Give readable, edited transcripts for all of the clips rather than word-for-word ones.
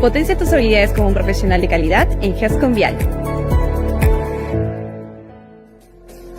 Potencia tus habilidades como un profesional de calidad en GES Vial.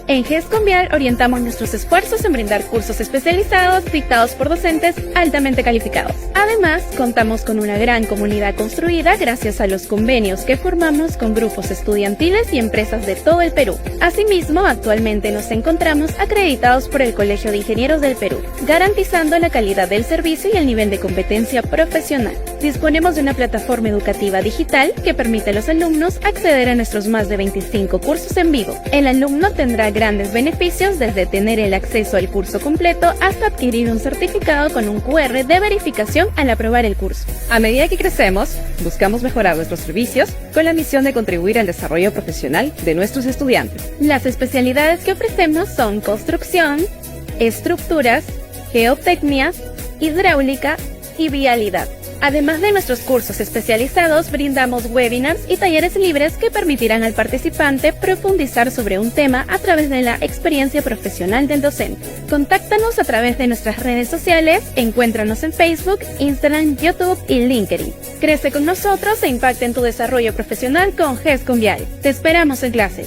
En GES Vial orientamos nuestros esfuerzos en brindar cursos especializados dictados por docentes altamente calificados. Además, contamos con una gran comunidad construida gracias a los convenios que formamos con grupos estudiantiles y empresas de todo el Perú. Asimismo, actualmente nos encontramos acreditados por el Colegio de Ingenieros del Perú, garantizando la calidad del servicio y el nivel de competencia profesional. Disponemos de una plataforma educativa digital que permite a los alumnos acceder a nuestros más de 25 cursos en vivo. El alumno tendrá grandes beneficios desde tener el acceso al curso completo hasta adquirir un certificado con un QR de verificación al aprobar el curso. A medida que crecemos, buscamos mejorar nuestros servicios con la misión de contribuir al desarrollo profesional de nuestros estudiantes. Las especialidades que ofrecemos son construcción, estructuras, geotecnia, hidráulica y vialidad. Además de nuestros cursos especializados, brindamos webinars y talleres libres que permitirán al participante profundizar sobre un tema a través de la experiencia profesional del docente. Contáctanos a través de nuestras redes sociales, encuéntranos en Facebook, Instagram, YouTube y LinkedIn. Crece con nosotros e impacta en tu desarrollo profesional con GES Vial. Te esperamos en clase.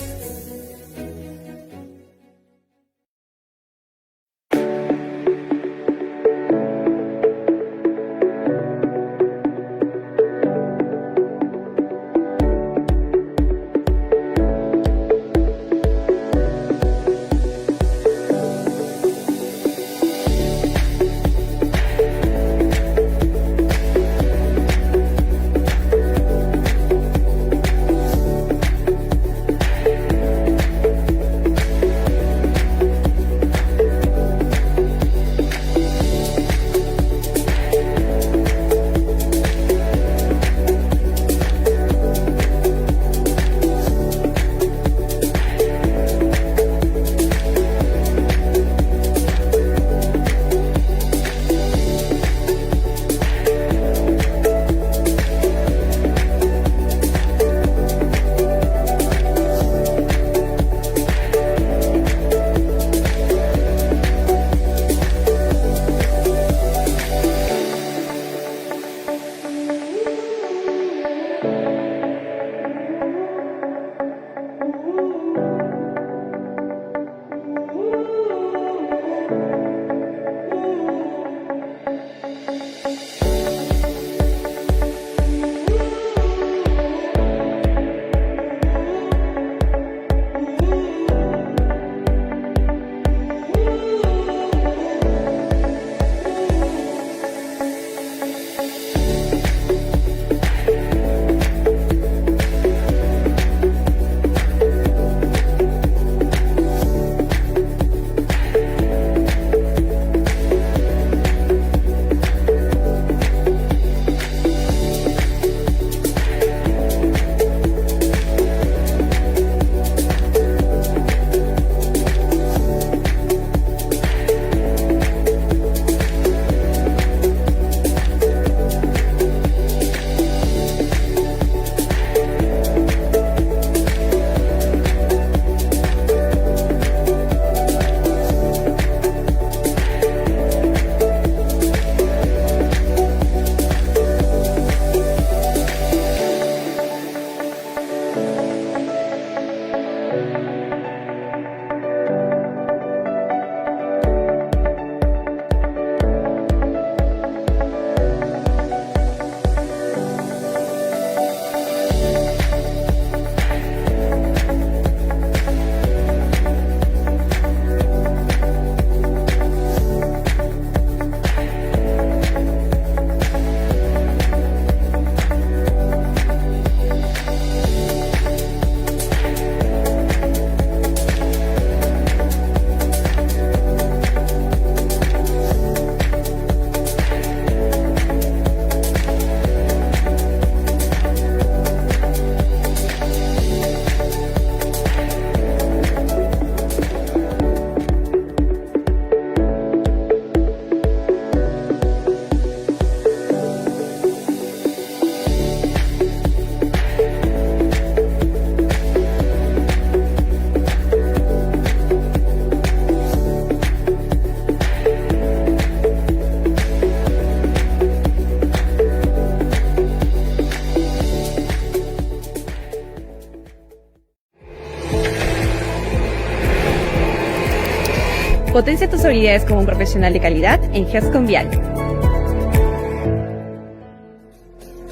Potencia tus habilidades como un profesional de calidad en GESCO Vial.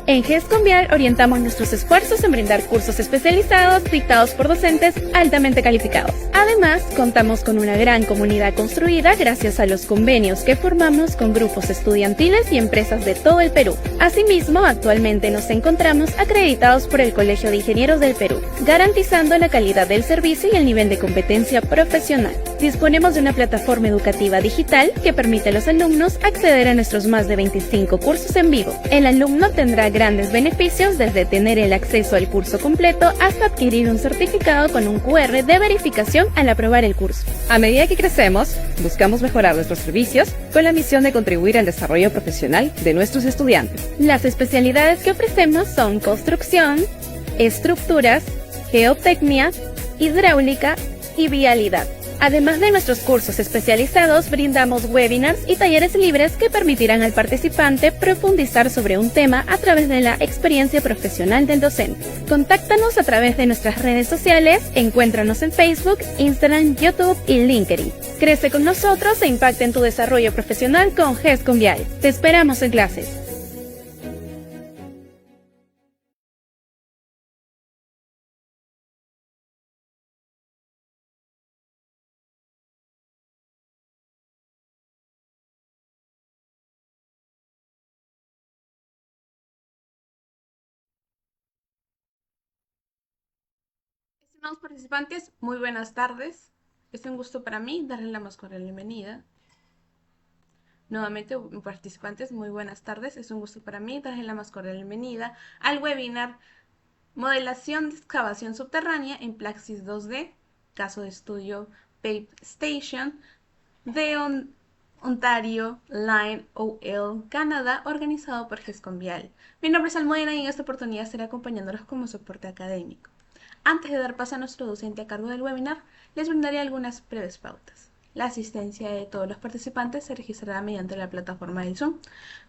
En GESCO Vial orientamos nuestros esfuerzos en brindar cursos especializados dictados por docentes altamente calificados. Además, contamos con una gran comunidad construida gracias a los convenios que formamos con grupos estudiantiles y empresas de todo el Perú. Asimismo, actualmente nos encontramos acreditados por el Colegio de Ingenieros del Perú, garantizando la calidad del servicio y el nivel de competencia profesional. Disponemos de una plataforma educativa digital que permite a los alumnos acceder a nuestros más de 25 cursos en vivo. El alumno tendrá grandes beneficios desde tener el acceso al curso completo hasta adquirir un certificado con un QR de verificación al aprobar el curso. A medida que crecemos, buscamos mejorar nuestros servicios con la misión de contribuir al desarrollo profesional de nuestros estudiantes. Las especialidades que ofrecemos son construcción, estructuras, geotecnia, hidráulica y vialidad. Además de nuestros cursos especializados, brindamos webinars y talleres libres que permitirán al participante profundizar sobre un tema a través de la experiencia profesional del docente. Contáctanos a través de nuestras redes sociales, encuéntranos en Facebook, Instagram, YouTube y LinkedIn. Crece con nosotros e impacta en tu desarrollo profesional con GESCO Vial. Te esperamos en clases. Estimados participantes, muy buenas tardes. Es un gusto para mí darles la más cordial bienvenida. Nuevamente, participantes, muy buenas tardes. Es un gusto para mí darles la más cordial bienvenida al webinar Modelación de excavación subterránea en Plaxis 2D, caso de estudio Pape Station, de Ontario Line OL, Canadá, organizado por GESCONVIAL. Mi nombre es Almudena y en esta oportunidad estaré acompañándolos como soporte académico. Antes de dar paso a nuestro docente a cargo del webinar, les brindaré algunas breves pautas. La asistencia de todos los participantes se registrará mediante la plataforma del Zoom.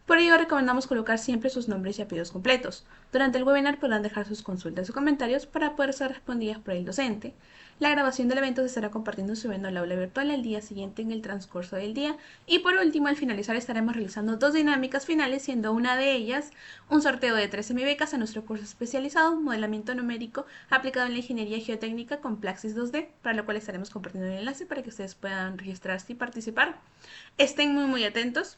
Por ello, recomendamos colocar siempre sus nombres y apellidos completos. Durante el webinar podrán dejar sus consultas o comentarios para poder ser respondidas por el docente. La grabación del evento se estará compartiendo y subiendo al aula virtual el día siguiente en el transcurso del día. Y por último, al finalizar estaremos realizando dos dinámicas finales, siendo una de ellas un sorteo de 3 semivecas a nuestro curso especializado Modelamiento Numérico aplicado en la Ingeniería Geotécnica con Plaxis 2D, para lo cual estaremos compartiendo el enlace para que ustedes puedan registrarse y participar. Estén muy atentos.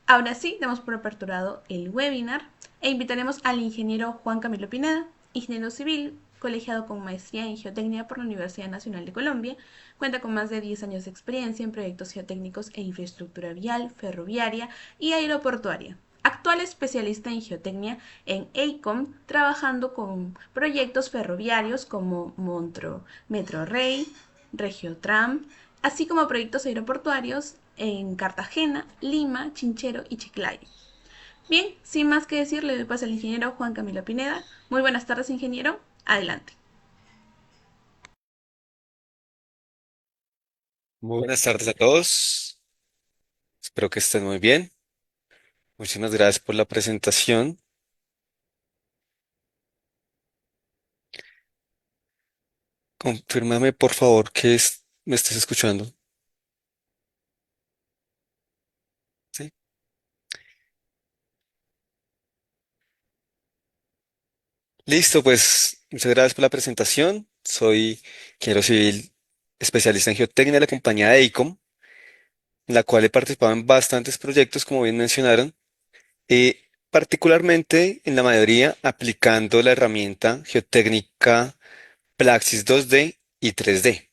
Ahora sí, damos por aperturado el webinar e invitaremos al ingeniero Juan Camilo Pineda, ingeniero civil, colegiado con maestría en geotecnia por la Universidad Nacional de Colombia. Cuenta con más de 10 años de experiencia en proyectos geotécnicos e infraestructura vial, ferroviaria y aeroportuaria. Actual especialista en geotecnia en EICOM, trabajando con proyectos ferroviarios como Metro Rey, Regiotram, así como proyectos aeroportuarios en Cartagena, Lima, Chinchero y Chiclayo. Bien, sin más que decir, le doy paso al ingeniero Juan Camilo Pineda. Muy buenas tardes, ingeniero. Adelante. Muy buenas tardes a todos. Espero que estén muy bien. Muchísimas gracias por la presentación. Confírmame, por favor, que me estés escuchando. ¿Sí? Listo, pues muchas gracias por la presentación. Soy ingeniero civil especialista en geotecnia de la compañía de EICOM, en la cual he participado en bastantes proyectos, como bien mencionaron, particularmente en la mayoría aplicando la herramienta geotécnica Plaxis 2D y 3D.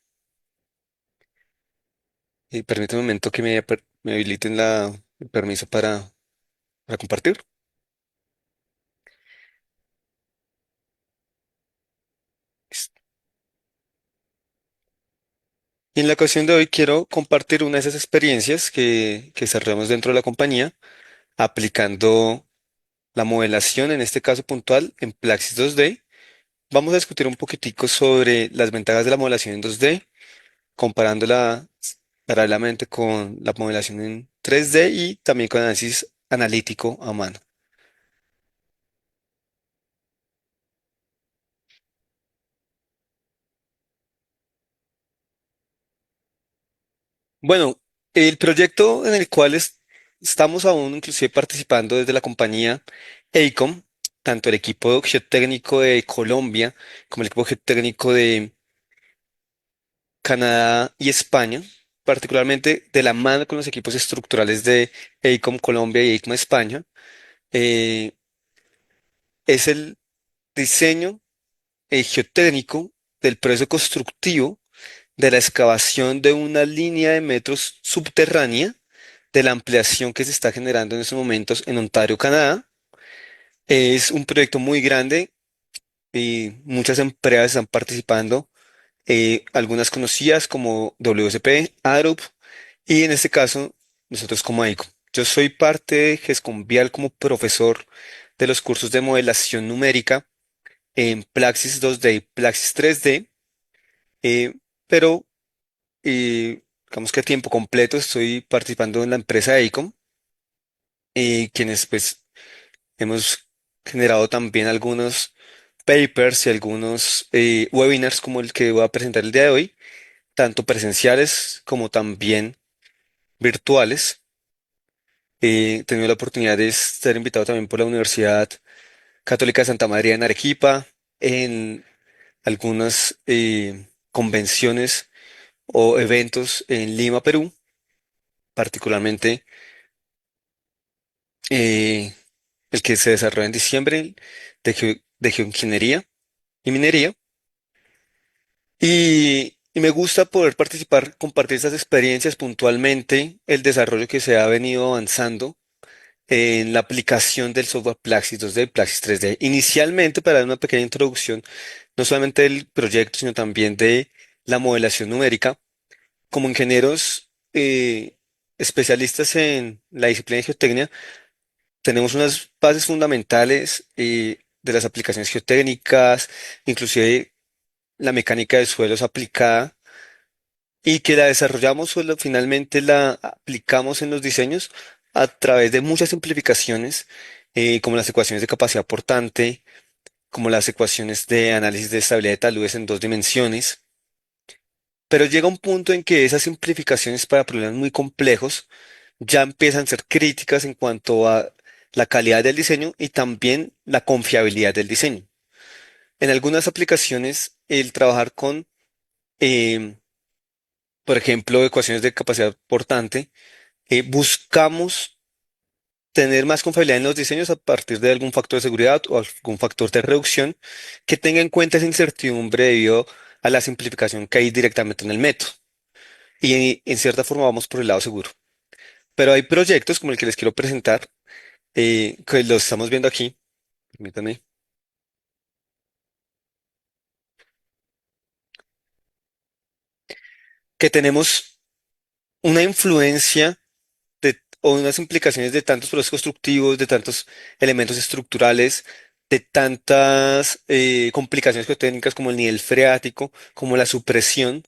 Y permítame un momento que me habiliten el permiso para compartir. Y en la ocasión de hoy quiero compartir una de esas experiencias que desarrollamos dentro de la compañía, aplicando la modelación, en este caso puntual, en Plaxis 2D. Vamos a discutir un poquitico sobre las ventajas de la modelación en 2D, comparándola paralelamente con la modelación en 3D y también con análisis analítico a mano. Bueno, El proyecto en el cual estamos aún inclusive participando desde la compañía EICOM, tanto el equipo geotécnico de Colombia como el equipo geotécnico de Canadá y España, particularmente de la mano con los equipos estructurales de EICOM Colombia y EICOM España, eh, es el diseño geotécnico del proceso constructivo de la excavación de una línea de metros subterránea de la ampliación que se está generando en estos momentos en Ontario, Canadá. Es un proyecto muy grande y muchas empresas están participando, algunas conocidas como WSP, Arup y en este caso nosotros como AICO. Yo soy parte de GESCONVIAL como profesor de los cursos de modelación numérica en Plaxis 2D y Plaxis 3D, eh, pero digamos que a tiempo completo estoy participando en la empresa AICOM, quienes pues hemos generado también algunos papers y algunos webinars como el que voy a presentar el día de hoy, tanto presenciales como también virtuales. He tenido la oportunidad de ser invitado también por la Universidad Católica de Santa María en Arequipa, en algunas convenciones o eventos en Lima, Perú, particularmente eh, el que se desarrolla en diciembre de geoingeniería y minería. Y me gusta poder participar, compartir estas experiencias puntualmente, el desarrollo que se ha venido avanzando en la aplicación del software Plaxis 2D, Plaxis 3D. Inicialmente, para dar una pequeña introducción, no solamente del proyecto, sino también de la modelación numérica, como ingenieros especialistas en la disciplina de geotecnia, tenemos unas bases fundamentales de las aplicaciones geotécnicas, inclusive la mecánica de suelos aplicada y que la desarrollamos o finalmente la aplicamos en los diseños a través de muchas simplificaciones, como las ecuaciones de capacidad portante, como las ecuaciones de análisis de estabilidad de taludes en dos dimensiones. Pero llega un punto en que esas simplificaciones para problemas muy complejos ya empiezan a ser críticas en cuanto a la calidad del diseño y también la confiabilidad del diseño. En algunas aplicaciones, el trabajar con, em, por ejemplo, ecuaciones de capacidad portante, buscamos tener más confiabilidad en los diseños a partir de algún factor de seguridad o algún factor de reducción que tenga en cuenta esa incertidumbre debido a la simplificación que hay directamente en el método. Y en cierta forma vamos por el lado seguro. Pero hay proyectos como el que les quiero presentar, que los estamos viendo aquí, permítanme, que tenemos una influencia o unas implicaciones de tantos procesos constructivos, de tantos elementos estructurales, de tantas complicaciones geotécnicas como el nivel freático, como la supresión,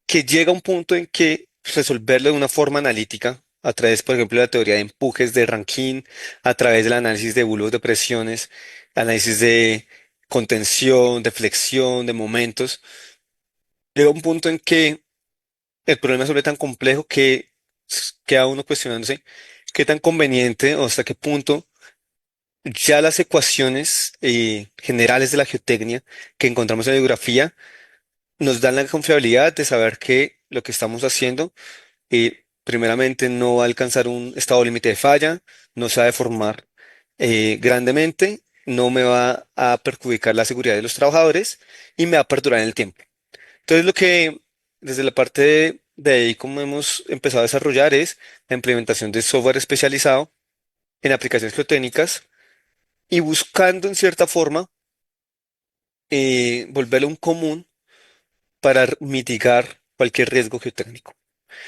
que llega a un punto en que resolverlo de una forma analítica, a través, por ejemplo, de la teoría de empujes de Rankine, a través del análisis de bulbos de presiones, análisis de contención, de flexión, de momentos, llega a un punto en que el problema se vuelve tan complejo que queda uno cuestionándose qué tan conveniente o hasta qué punto ya las ecuaciones generales de la geotecnia que encontramos en la geografía nos dan la confiabilidad de saber que lo que estamos haciendo, primeramente, no va a alcanzar un estado límite de falla, no se va a deformar grandemente, no me va a perjudicar la seguridad de los trabajadores y me va a perdurar en el tiempo. Entonces, lo que desde la parte de ahí, como hemos empezado a desarrollar, es la implementación de software especializado en aplicaciones geotécnicas y buscando en cierta forma volverlo un común para mitigar cualquier riesgo geotécnico.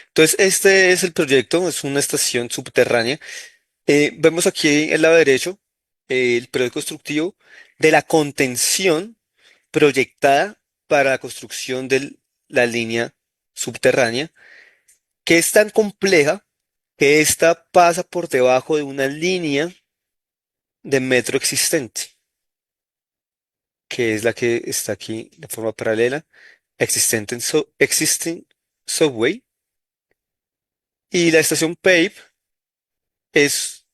Entonces, este es el proyecto, es una estación subterránea. Vemos aquí el lado derecho el periodo constructivo de la contención proyectada para la construcción de la línea subterránea, que es tan compleja que ésta pasa por debajo de una línea de metro existente, que es la que está aquí de forma paralela, existing subway, Y la estación PAVE es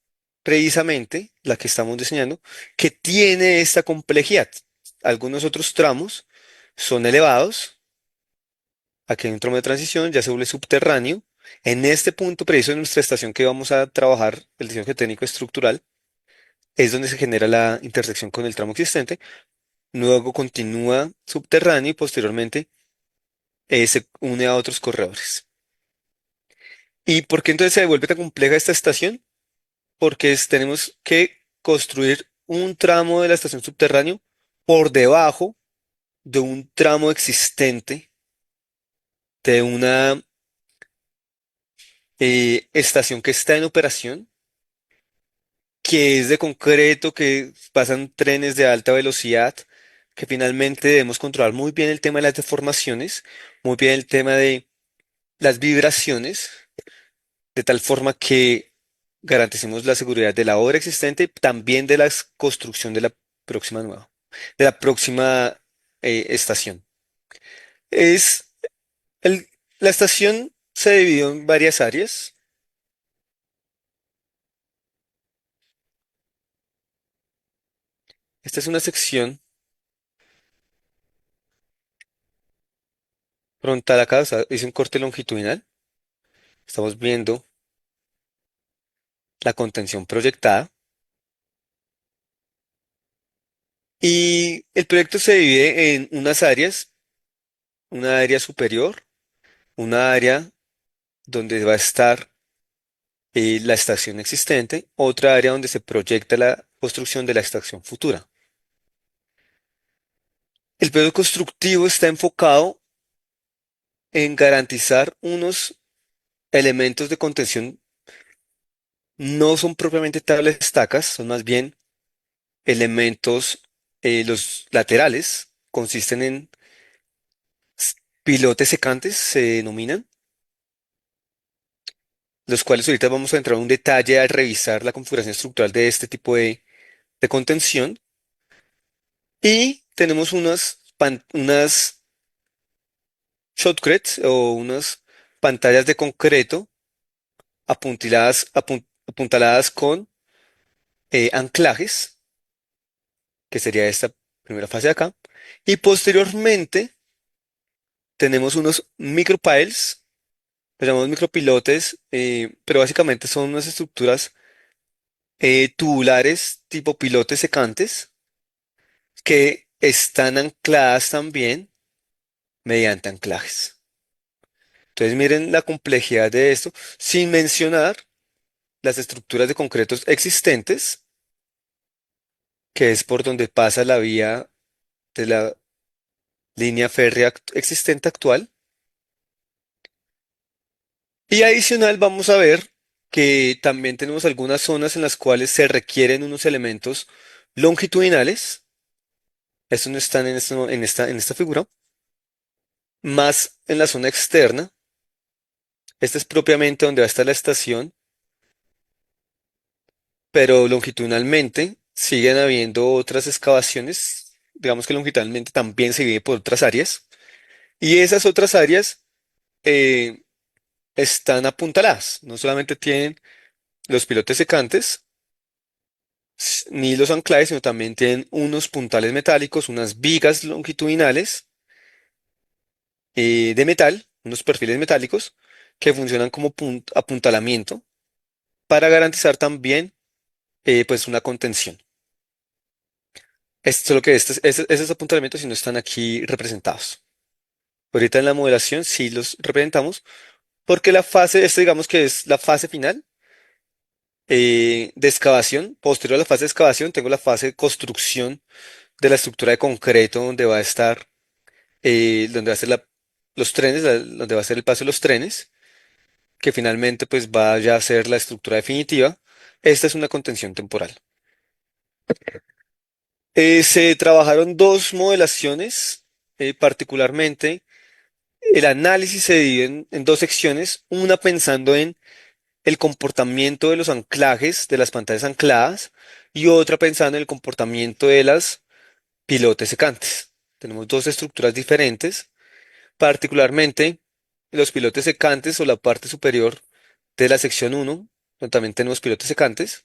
precisamente la que estamos diseñando, que tiene esta complejidad. Algunos otros tramos son elevados. Aquí hay un tramo de transición, ya se vuelve subterráneo. En este punto preciso de nuestra estación que vamos a trabajar, el diseño geotécnico estructural, es donde se genera la intersección con el tramo existente. Luego continúa subterráneo y posteriormente se une a otros corredores. ¿Y por qué entonces se vuelve tan compleja esta estación? Porque tenemos que construir un tramo de la estación subterráneo por debajo de un tramo existente de una estación que está en operación, que es de concreto, que pasan trenes de alta velocidad, que finalmente debemos controlar muy bien el tema de las deformaciones, muy bien el tema de las vibraciones, de tal forma que garanticemos la seguridad de la obra existente, también de la construcción de la próxima nueva, de la próxima estación. Es el- la estación se dividió en varias áreas. Esta es una sección frontal acá, o sea, hice un corte longitudinal. Estamos viendo la contención proyectada. Y el proyecto se divide en unas áreas, una área superior, una área donde va a estar la estación existente, otra área donde se proyecta la construcción de la estación futura. El proyecto constructivo está enfocado en garantizar unos elementos de contención, no son propiamente tablas estacas, son más bien elementos, los laterales, consisten en pilotes secantes, se denominan, los cuales ahorita vamos a entrar en un detalle al revisar la configuración estructural de este tipo de contención. Y tenemos unas shotcrets o unas pantallas de concreto apuntaladas con anclajes, que sería esta primera fase de acá. Y posteriormente tenemos unos micropiles, los llamamos micropilotes, pero básicamente son unas estructuras tubulares tipo pilotes secantes que están ancladas también mediante anclajes. Entonces miren la complejidad de esto, sin mencionar las estructuras de concretos existentes, que es por donde pasa la vía de la línea férrea existente actual. Y adicional vamos a ver que también tenemos algunas zonas en las cuales se requieren unos elementos longitudinales. Estos no están en esta figura. Más en la zona externa. Esta es propiamente donde va a estar la estación, pero longitudinalmente siguen habiendo otras excavaciones. Digamos que longitudinalmente también se divide por otras áreas. Y esas otras áreas eh, están apuntaladas. No solamente tienen los pilotes secantes, ni los anclajes, sino también tienen unos puntales metálicos, unas vigas longitudinales de metal, unos perfiles metálicos que funcionan como apuntalamiento para garantizar también pues una contención. Esto es lo que esos apuntalamientos si no están aquí representados. Ahorita en la modelación sí los representamos porque la fase, esto digamos que es la fase final de excavación. Posterior a la fase de excavación tengo la fase de construcción de la estructura de concreto donde va a estar, donde va a ser los trenes, donde va a ser el paso de los trenes, que finalmente pues va ya a ser la estructura definitiva. Esta es una contención temporal. Se trabajaron dos modelaciones, particularmente el análisis se divide en dos secciones, una pensando en el comportamiento de los anclajes de las pantallas ancladas y otra pensando en el comportamiento de las pilotes secantes. Tenemos dos estructuras diferentes, particularmente los pilotes secantes o la parte superior de la sección uno, donde también tenemos pilotes secantes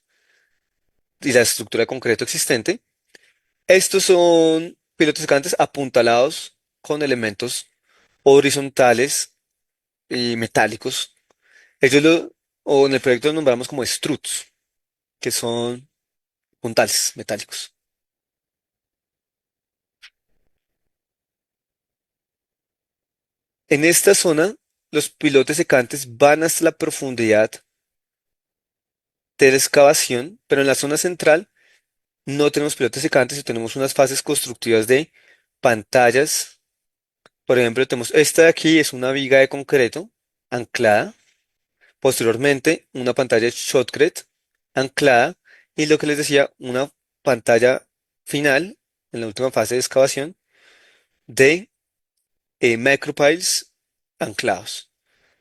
y la estructura de concreto existente. Estos son pilotes secantes apuntalados con elementos horizontales y metálicos. Ellos o en el proyecto los nombramos como struts, que son puntales metálicos. En esta zona, los pilotes secantes van hasta la profundidad de la excavación, pero en la zona central no tenemos pilotes secantes y tenemos unas fases constructivas de pantallas. Por ejemplo, tenemos esta de aquí, es una viga de concreto anclada. Posteriormente, una pantalla shotcrete anclada. Y lo que les decía, una pantalla final, en la última fase de excavación, de micropiles anclados.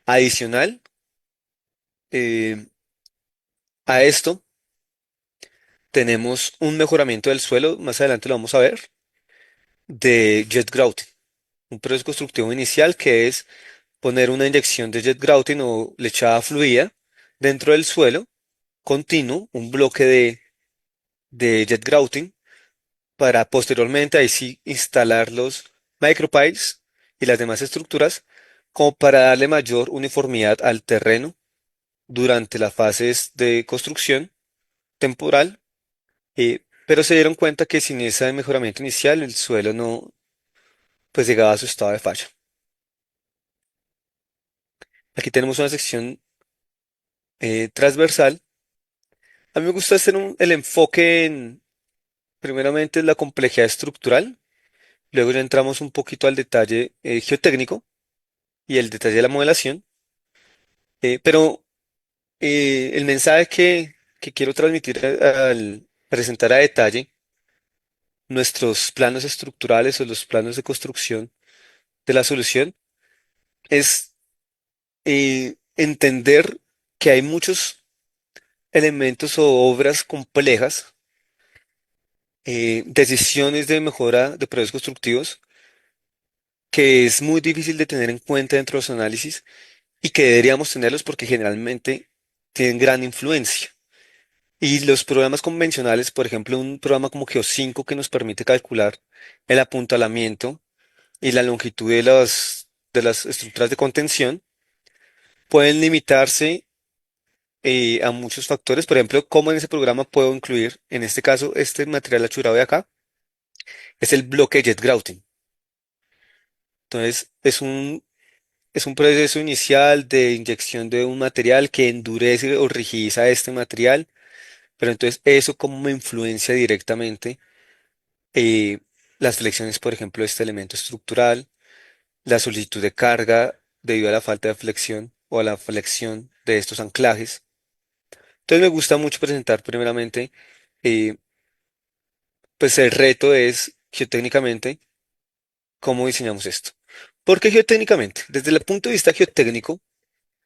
Adicional eh, a esto, tenemos un mejoramiento del suelo, más adelante lo vamos a ver, de jet grouting. Un proceso constructivo inicial que es poner una inyección de jet grouting o lechada fluida dentro del suelo continuo, un bloque de jet grouting, para posteriormente ahí sí instalar los micropiles y las demás estructuras como para darle mayor uniformidad al terreno durante las fases de construcción temporal, pero se dieron cuenta que sin ese mejoramiento inicial el suelo no pues llegaba a su estado de fallo. Aquí tenemos una sección transversal. A mí me gusta hacer el enfoque en, primeramente, la complejidad estructural, luego ya entramos un poquito al detalle geotécnico y el detalle de la modelación, pero el mensaje que quiero transmitir al presentar a detalle nuestros planos estructurales o los planos de construcción de la solución es entender que hay muchos elementos o obras complejas, decisiones de mejora de procesos constructivos que es muy difícil de tener en cuenta dentro de los análisis y que deberíamos tenerlos porque generalmente tienen gran influencia. Y los programas convencionales, por ejemplo, un programa como Geo5 que nos permite calcular el apuntalamiento y la longitud de las estructuras de contención, pueden limitarse a muchos factores. Por ejemplo, cómo en ese programa puedo incluir, en este caso, este material achurado de acá, es el bloque jet grouting. Entonces, es un proceso inicial de inyección de un material que endurece o rigidiza este material, pero entonces eso cómo me influencia directamente eh, las flexiones, por ejemplo, de este elemento estructural, la solicitud de carga debido a la falta de flexión o a la flexión de estos anclajes. Entonces me gusta mucho presentar primeramente, eh, pues el reto es geotécnicamente cómo diseñamos esto. ¿Por qué geotécnicamente? Desde el punto de vista geotécnico,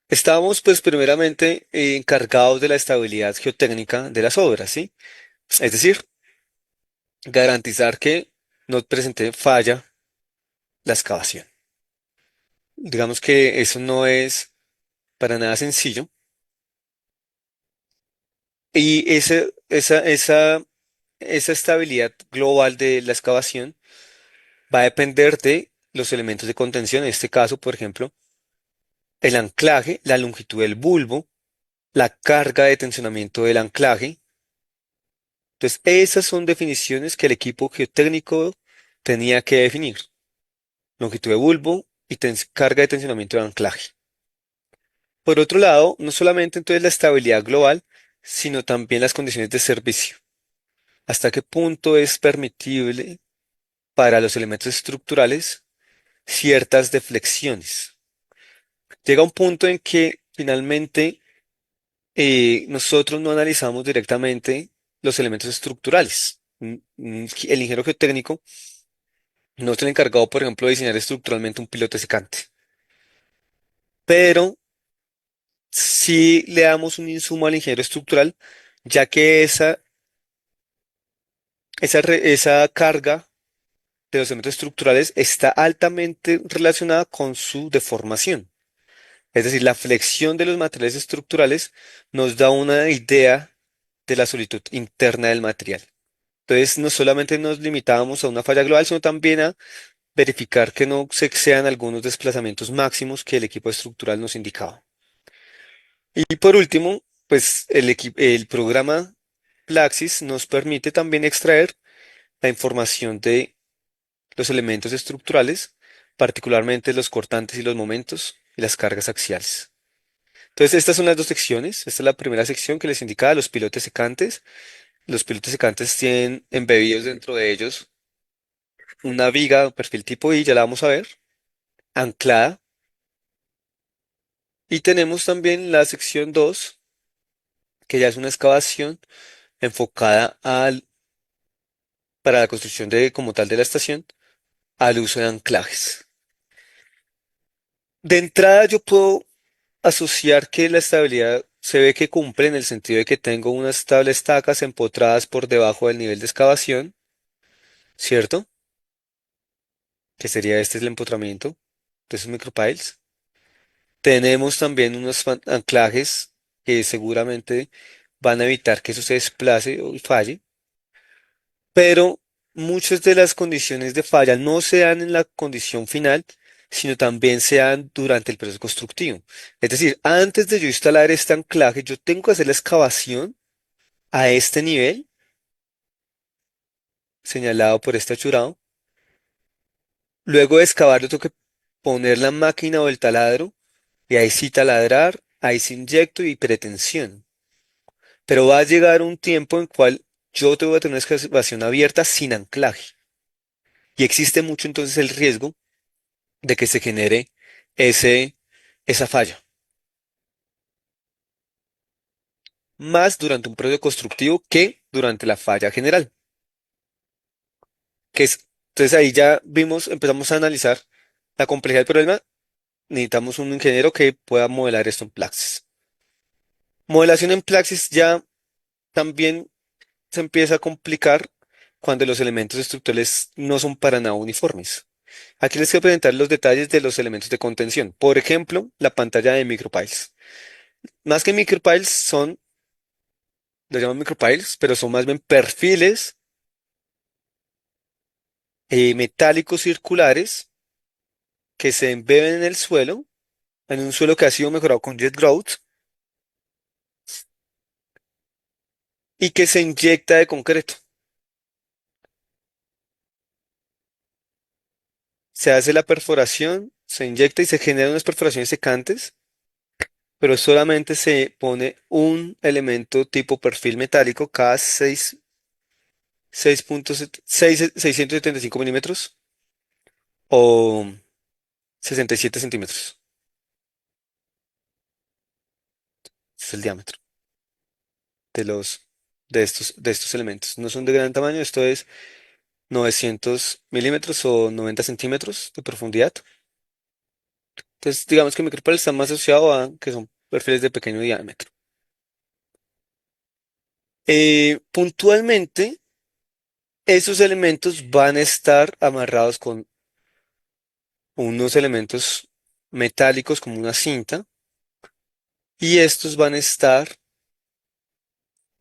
estábamos pues primeramente encargados de la estabilidad geotécnica de las obras, ¿sí? Es decir, garantizar que no presente falla la excavación. Digamos que eso no es para nada sencillo y esa estabilidad global de la excavación va a depender de los elementos de contención, en este caso, por ejemplo, el anclaje, la longitud del bulbo, la carga de tensionamiento del anclaje. Entonces, esas son definiciones que el equipo geotécnico tenía que definir. Longitud de bulbo y carga de tensionamiento del anclaje. Por otro lado, no solamente entonces la estabilidad global, sino también las condiciones de servicio. ¿Hasta qué punto es permitible para los elementos estructurales ciertas deflexiones? Llega un punto en que finalmente nosotros no analizamos directamente los elementos estructurales. El ingeniero geotécnico no es el encargado, por ejemplo, de diseñar estructuralmente un pilote secante, pero sí le damos un insumo al ingeniero estructural, ya que esa carga de los elementos estructurales está altamente relacionada con su deformación. Es decir, la flexión de los materiales estructurales nos da una idea de la solitud interna del material. Entonces, no solamente nos limitábamos a una falla global, sino también a verificar que no se excedan algunos desplazamientos máximos que el equipo estructural nos indicaba. Y por último, pues el programa Plaxis nos permite también extraer la información de los elementos estructurales, particularmente los cortantes y los momentos y las cargas axiales. Entonces, estas son las dos secciones. Esta es la primera sección que les indicaba los pilotes secantes. Los pilotes secantes tienen embebidos dentro de ellos una viga perfil tipo I, ya la vamos a ver, anclada. Y tenemos también la sección 2, que ya es una excavación enfocada para la construcción de, como tal de la estación, al uso de anclajes. De entrada yo puedo asociar que la estabilidad se ve que cumple en el sentido de que tengo unas tablas estacas empotradas por debajo del nivel de excavación, ¿cierto? Que sería este el empotramiento de esos micropiles. Tenemos también unos anclajes que seguramente van a evitar que eso se desplace o falle, pero muchas de las condiciones de falla no se dan en la condición final, sino también se dan durante el proceso constructivo. Es decir, antes de yo instalar este anclaje, yo tengo que hacer la excavación a este nivel, señalado por este achurado. Luego de excavarlo, tengo que poner la máquina o el taladro, y ahí sí taladrar, ahí sí inyecto y pretensión. Pero va a llegar un tiempo en el cual yo tengo que tener una excavación abierta sin anclaje. Y existe mucho entonces el riesgo de que se genere ese, esa falla. Más durante un proceso constructivo que durante la falla general. Entonces ahí ya vimos, empezamos a analizar la complejidad del problema. Necesitamos un ingeniero que pueda modelar esto en Plaxis. Modelación en Plaxis ya también se empieza a complicar cuando los elementos estructurales no son para nada uniformes. Aquí les quiero presentar los detalles de los elementos de contención. Por ejemplo, la pantalla de micropiles. Más que micropiles son, lo llaman micropiles, pero son más bien perfiles metálicos circulares que se embeben en el suelo, en un suelo que ha sido mejorado con jet growth y que se inyecta de concreto. Se hace la perforación, se inyecta y se generan unas perforaciones secantes, pero solamente se pone un elemento tipo perfil metálico cada 6,675 milímetros o 67 centímetros. Ese es el diámetro de estos elementos. No son de gran tamaño, esto es 900 milímetros o 90 centímetros de profundidad. Entonces, digamos que micropal está más asociado a que son perfiles de pequeño diámetro. Puntualmente, esos elementos van a estar amarrados con unos elementos metálicos como una cinta y estos van a estar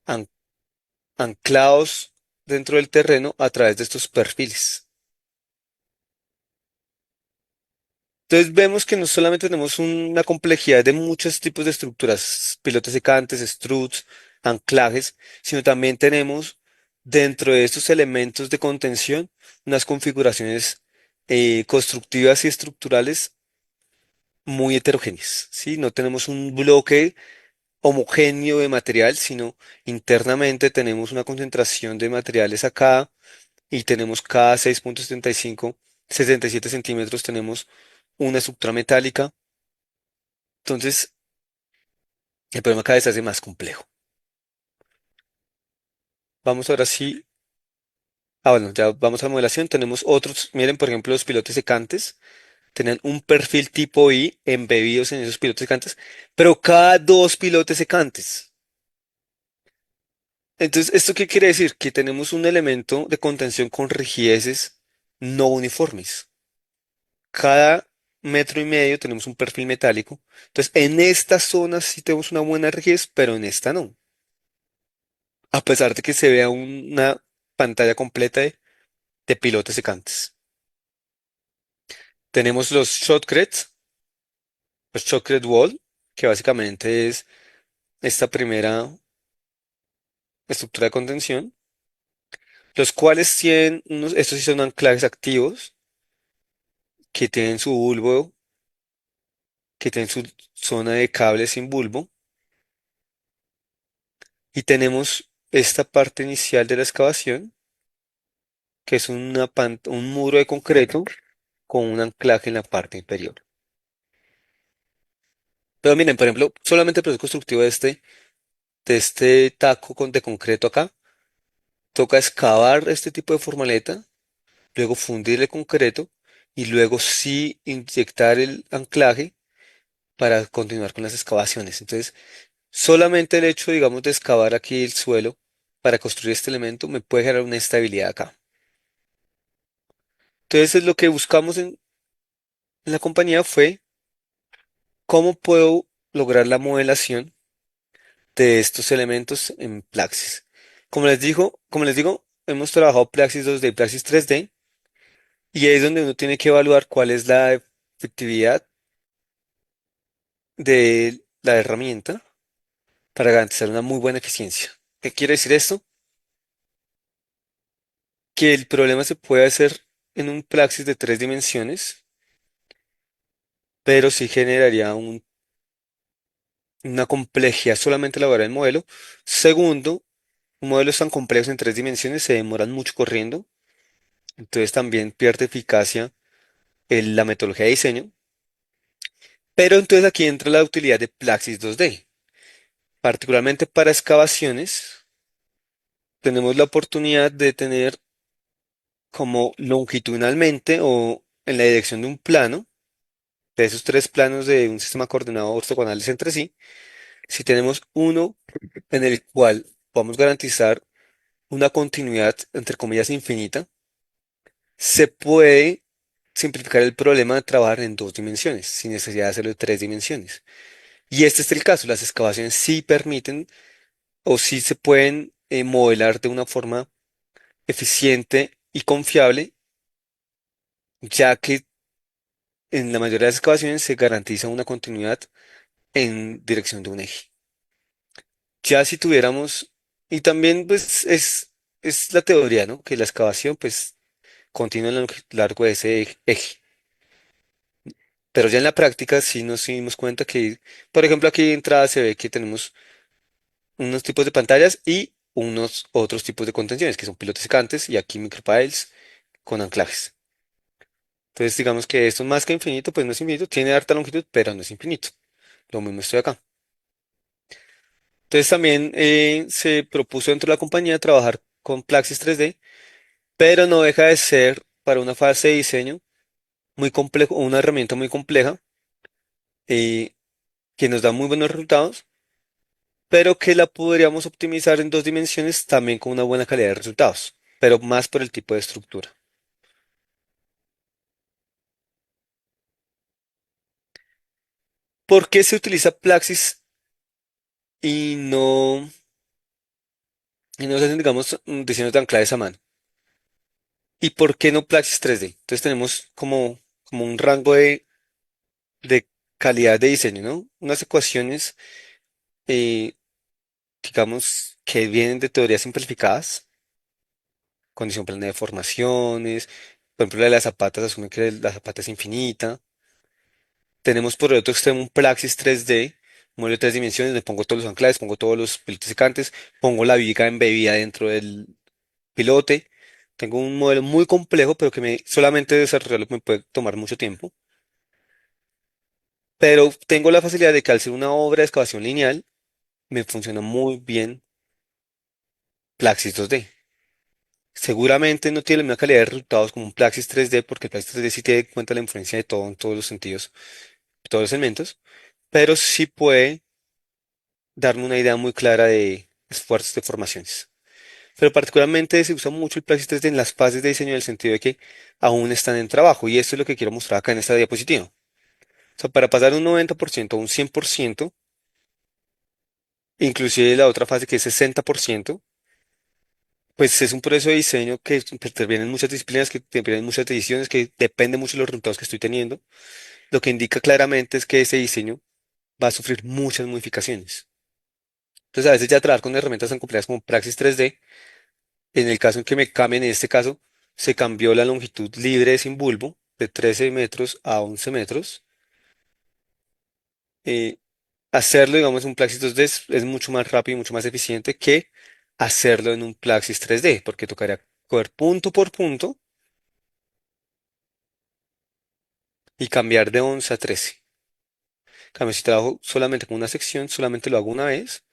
an- anclados dentro del terreno a través de estos perfiles. Entonces vemos que no solamente tenemos una complejidad de muchos tipos de estructuras, pilotes secantes, struts, anclajes, sino también tenemos dentro de estos elementos de contención unas configuraciones constructivas y estructurales muy heterogéneas, ¿sí? No tenemos un bloque homogéneo de material, sino internamente tenemos una concentración de materiales acá y tenemos cada 6,75, 67 centímetros, tenemos una estructura metálica. Entonces, el problema cada vez se hace más complejo. Vamos ahora sí. Bueno, ya vamos a la modelación. Tenemos otros, miren, por ejemplo, los pilotes secantes. Tienen un perfil tipo I embebidos en esos pilotes secantes, pero cada dos pilotes secantes. Entonces, ¿esto qué quiere decir? Que tenemos un elemento de contención con rigideces no uniformes. Cada metro y medio tenemos un perfil metálico. Entonces, en esta zona sí tenemos una buena rigidez, pero en esta no. A pesar de que se vea una pantalla completa de pilotes secantes. Tenemos los shotcrete wall, que básicamente es esta primera estructura de contención, los cuales tienen estos sí son anclajes activos, que tienen su bulbo, que tienen su zona de cable sin bulbo, y tenemos esta parte inicial de la excavación, que es un muro de concreto con un anclaje en la parte inferior. Pero miren, por ejemplo, solamente el proceso constructivo de este taco de concreto acá, toca excavar este tipo de formaleta, luego fundir el concreto y luego sí inyectar el anclaje para continuar con las excavaciones. Entonces, solamente el hecho, digamos, de excavar aquí el suelo para construir este elemento me puede generar una estabilidad acá. Entonces, lo que buscamos en la compañía fue cómo puedo lograr la modelación de estos elementos en Plaxis. Como les digo, hemos trabajado Plaxis 2D y Plaxis 3D y ahí es donde uno tiene que evaluar cuál es la efectividad de la herramienta para garantizar una muy buena eficiencia. ¿Qué quiere decir esto? Que el problema se puede hacer en un Plaxis de 3 dimensiones, pero sí generaría una complejidad solamente a elaborar el modelo. Segundo, modelos tan complejos en 3 dimensiones se demoran mucho corriendo, entonces también pierde eficacia la metodología de diseño. Pero entonces aquí entra la utilidad de Plaxis 2D. Particularmente para excavaciones, tenemos la oportunidad de tener como longitudinalmente o en la dirección de un plano, de esos 3 planos de un sistema coordenado ortogonales entre sí, si tenemos uno en el cual podamos garantizar una continuidad, entre comillas, infinita, se puede simplificar el problema de trabajar en 2 dimensiones, sin necesidad de hacerlo en 3 dimensiones. Y este es el caso, las excavaciones sí permiten o sí se pueden modelar de una forma eficiente y confiable, ya que en la mayoría de las excavaciones se garantiza una continuidad en dirección de un eje. Ya si tuviéramos, y también pues es la teoría, ¿no? Que la excavación pues continúa a lo largo de ese eje. Pero ya en la práctica sí nos dimos cuenta que, por ejemplo, aquí de entrada se ve que tenemos unos tipos de pantallas y unos otros tipos de contenciones, que son pilotes secantes y aquí micropiles con anclajes. Entonces, digamos que esto más que infinito, pues no es infinito, tiene harta longitud, pero no es infinito. Lo mismo estoy acá. Entonces, también se propuso dentro de la compañía trabajar con Plaxis 3D, pero no deja de ser para una fase de diseño muy complejo, una herramienta muy compleja eh, que nos da muy buenos resultados, pero que la podríamos optimizar en 2 dimensiones también con una buena calidad de resultados, pero más por el tipo de estructura. ¿Por qué se utiliza Plaxis y y no se hacen, digamos, diseños de anclajes a mano? ¿Y por qué no Plaxis 3D? Entonces tenemos como un rango de calidad de diseño, ¿no? Unas ecuaciones, eh, digamos, que vienen de teorías simplificadas, condición plana de formaciones, por ejemplo, la de las zapatas asume que la zapata es infinita. Tenemos por el otro extremo un Praxis 3D, modelo de 3 dimensiones, le pongo todos los anclajes, pongo todos los pilotes secantes, pongo la viga embebida dentro del pilote. Tengo un modelo muy complejo, pero que solamente desarrollarlo me puede tomar mucho tiempo. Pero tengo la facilidad de que al ser una obra de excavación lineal, me funciona muy bien Praxis 2D. Seguramente no tiene la misma calidad de resultados como un Praxis 3D, porque el Praxis 3D sí tiene en cuenta la influencia de todo en todos los sentidos, todos los elementos, pero sí puede darme una idea muy clara de esfuerzos de formaciones. Pero particularmente se usa mucho el Praxis 3D en las fases de diseño en el sentido de que aún están en trabajo, y esto es lo que quiero mostrar acá en esta diapositiva. O sea, para pasar un 90% a un 100%, inclusive la otra fase que es 60%, pues es un proceso de diseño que intervienen muchas disciplinas, que intervienen muchas decisiones, que depende mucho de los resultados que estoy teniendo. Lo que indica claramente es que ese diseño va a sufrir muchas modificaciones. Entonces, a veces ya trabajar con herramientas tan complejas como Praxis 3D, en el caso en que me cambien, en este caso, se cambió la longitud libre de sin bulbo de 13 metros a 11 metros. eh, Hacerlo, digamos, en un Praxis 2D es mucho más rápido y mucho más eficiente que hacerlo en un Praxis 3D, porque tocaría coger punto por punto y cambiar de 11 a 13. En cambio, si trabajo solamente con una sección, solamente lo hago una vez,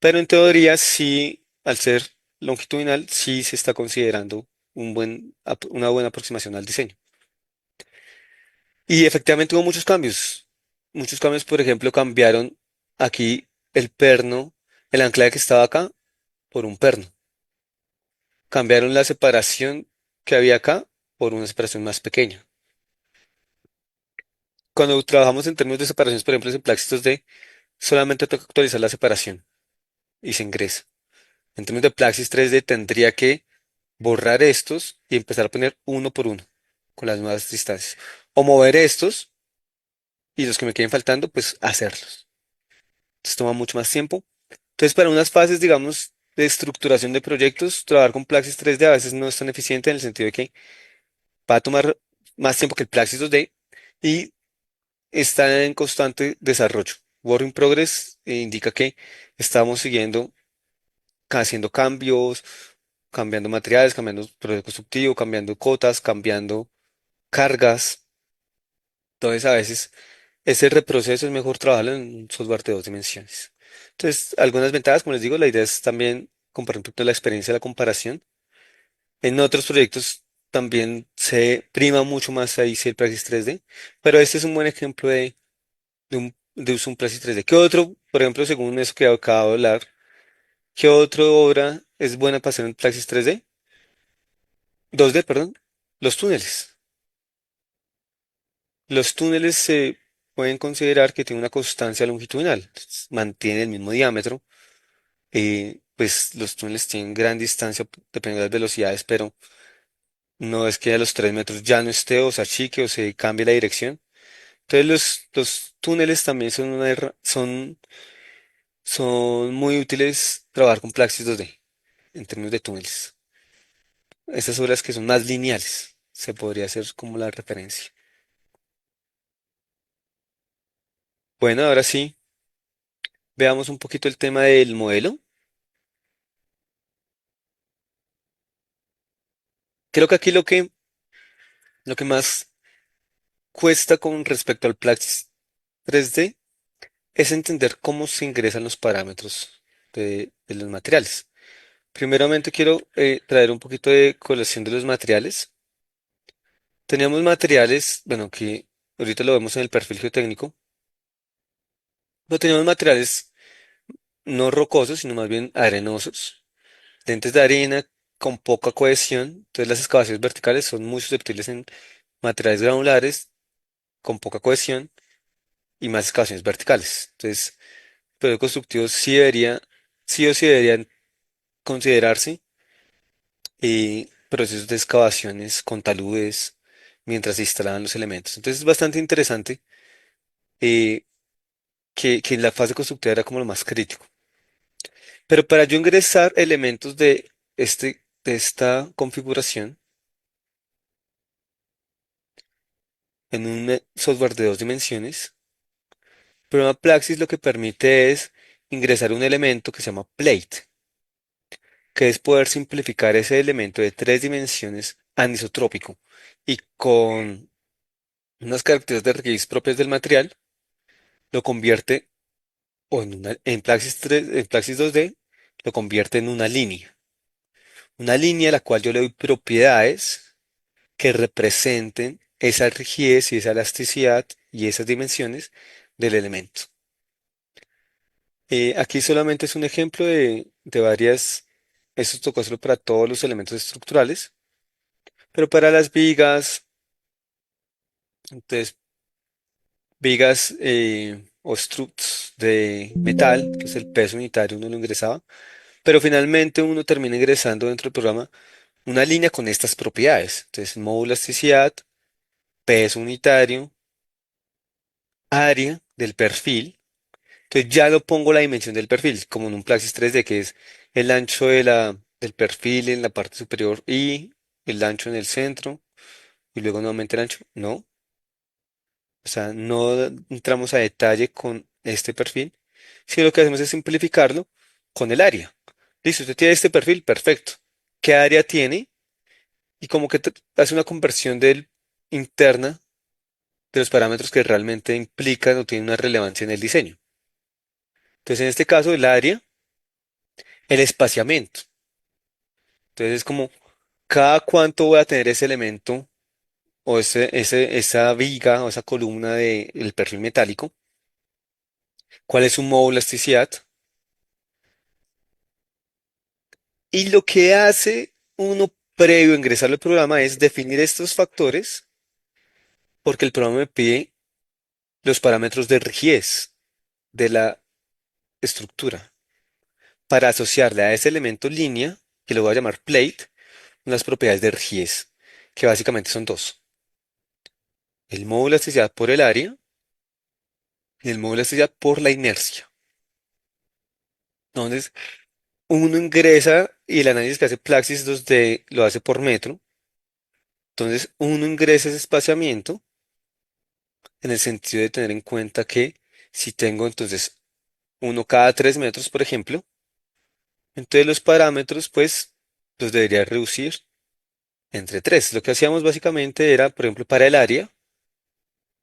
pero en teoría sí, al ser longitudinal, sí se está considerando una buena aproximación al diseño. Y efectivamente hubo muchos cambios. Muchos cambios, por ejemplo, cambiaron aquí el perno, el anclaje que estaba acá, por un perno. Cambiaron la separación que había acá por una separación más pequeña. Cuando trabajamos en términos de separaciones, por ejemplo, en Plaxis 2D, solamente toca actualizar la separación y se ingresa. En términos de Plaxis 3D, tendría que borrar estos y empezar a poner uno por uno con las nuevas distancias. O mover estos y los que me queden faltando, pues hacerlos. Entonces toma mucho más tiempo. Entonces, para unas fases, digamos, de estructuración de proyectos, trabajar con Plaxis 3D a veces no es tan eficiente en el sentido de que va a tomar más tiempo que el Praxis 2D y está en constante desarrollo. Work in Progress indica que estamos siguiendo, haciendo cambios, cambiando materiales, cambiando proceso constructivo, cambiando cotas, cambiando cargas. Entonces, a veces ese reproceso es mejor trabajarlo en un software de dos dimensiones. Entonces, algunas ventajas, como les digo, la idea es también compartir un poquito la experiencia de la comparación. En otros proyectos también se prima mucho más ahí sí el Praxis 3D, pero este es un buen ejemplo de uso de un Praxis 3D. ¿Qué otro, por ejemplo, según eso que acabo de hablar, qué otra obra es buena para hacer en Praxis 3D? 2D, perdón. Los túneles. Los túneles se pueden considerar que tienen una constancia longitudinal, mantienen el mismo diámetro. Pues los túneles tienen gran distancia dependiendo de las velocidades, pero no es que a los 3 metros ya no esté o se achique o se cambie la dirección. Entonces los túneles también son muy útiles trabajar con Praxis 2D en términos de túneles. Estas obras que son más lineales, se podría hacer como la referencia. Bueno, ahora sí, veamos un poquito el tema del modelo. Creo que aquí lo que más cuesta con respecto al Praxis 3D es entender cómo se ingresan los parámetros de los materiales. Primeramente quiero traer un poquito de colación de los materiales. Teníamos materiales, bueno, que ahorita lo vemos en el perfil geotécnico, no teníamos materiales no rocosos, sino más bien arenosos, lentes de arena con poca cohesión. Entonces las excavaciones verticales son muy susceptibles en materiales granulares con poca cohesión y más excavaciones verticales. Entonces, el proceso constructivo sí o sí deberían considerarse procesos de excavaciones con taludes mientras se instalaban los elementos. Entonces es bastante interesante eh, que la fase constructiva era como lo más crítico. Pero para yo ingresar elementos de esta configuración en un software de dos dimensiones, el programa Plaxis lo que permite es ingresar un elemento que se llama plate, que es poder simplificar ese elemento de tres dimensiones anisotrópico y con unas características de requisitos propias del material, lo convierte en Praxis 2D, lo convierte en una línea a la cual yo le doy propiedades que representen esa rigidez y esa elasticidad y esas dimensiones del elemento. Aquí solamente es un ejemplo de varias, esto tocó hacerlo para todos los elementos estructurales, pero para las vigas, entonces vigas o struts de metal, que es el peso unitario, uno lo ingresaba, pero finalmente uno termina ingresando dentro del programa una línea con estas propiedades. Entonces, módulo elasticidad, peso unitario, área del perfil. Entonces ya lo pongo la dimensión del perfil, como en un Plaxis 3D, que es el ancho del perfil en la parte superior y el ancho en el centro, y luego nuevamente el ancho. No, o sea, no entramos a detalle con este perfil, sino lo que hacemos es simplificarlo con el área. Listo, usted tiene este perfil, perfecto. ¿Qué área tiene? Y como que hace una conversión interna de los parámetros que realmente implican o tienen una relevancia en el diseño. Entonces, en este caso, el área, el espaciamiento. Entonces, es como cada cuánto voy a tener ese elemento o esa viga o esa columna del perfil metálico, cuál es su módulo elasticidad. Y lo que hace uno previo a ingresar al programa es definir estos factores porque el programa me pide los parámetros de rigidez de la estructura para asociarle a ese elemento línea, que lo voy a llamar plate, unas propiedades de rigidez, que básicamente son dos. El módulo de elasticidad por el área y el módulo de elasticidad por la inercia. Entonces, uno ingresa y el análisis que hace Plaxis 2D lo hace por metro. Entonces, uno ingresa ese espaciamiento en el sentido de tener en cuenta que si tengo entonces uno cada 3 metros, por ejemplo, entonces los parámetros, pues, los debería reducir entre 3. Lo que hacíamos básicamente era, por ejemplo, para el área,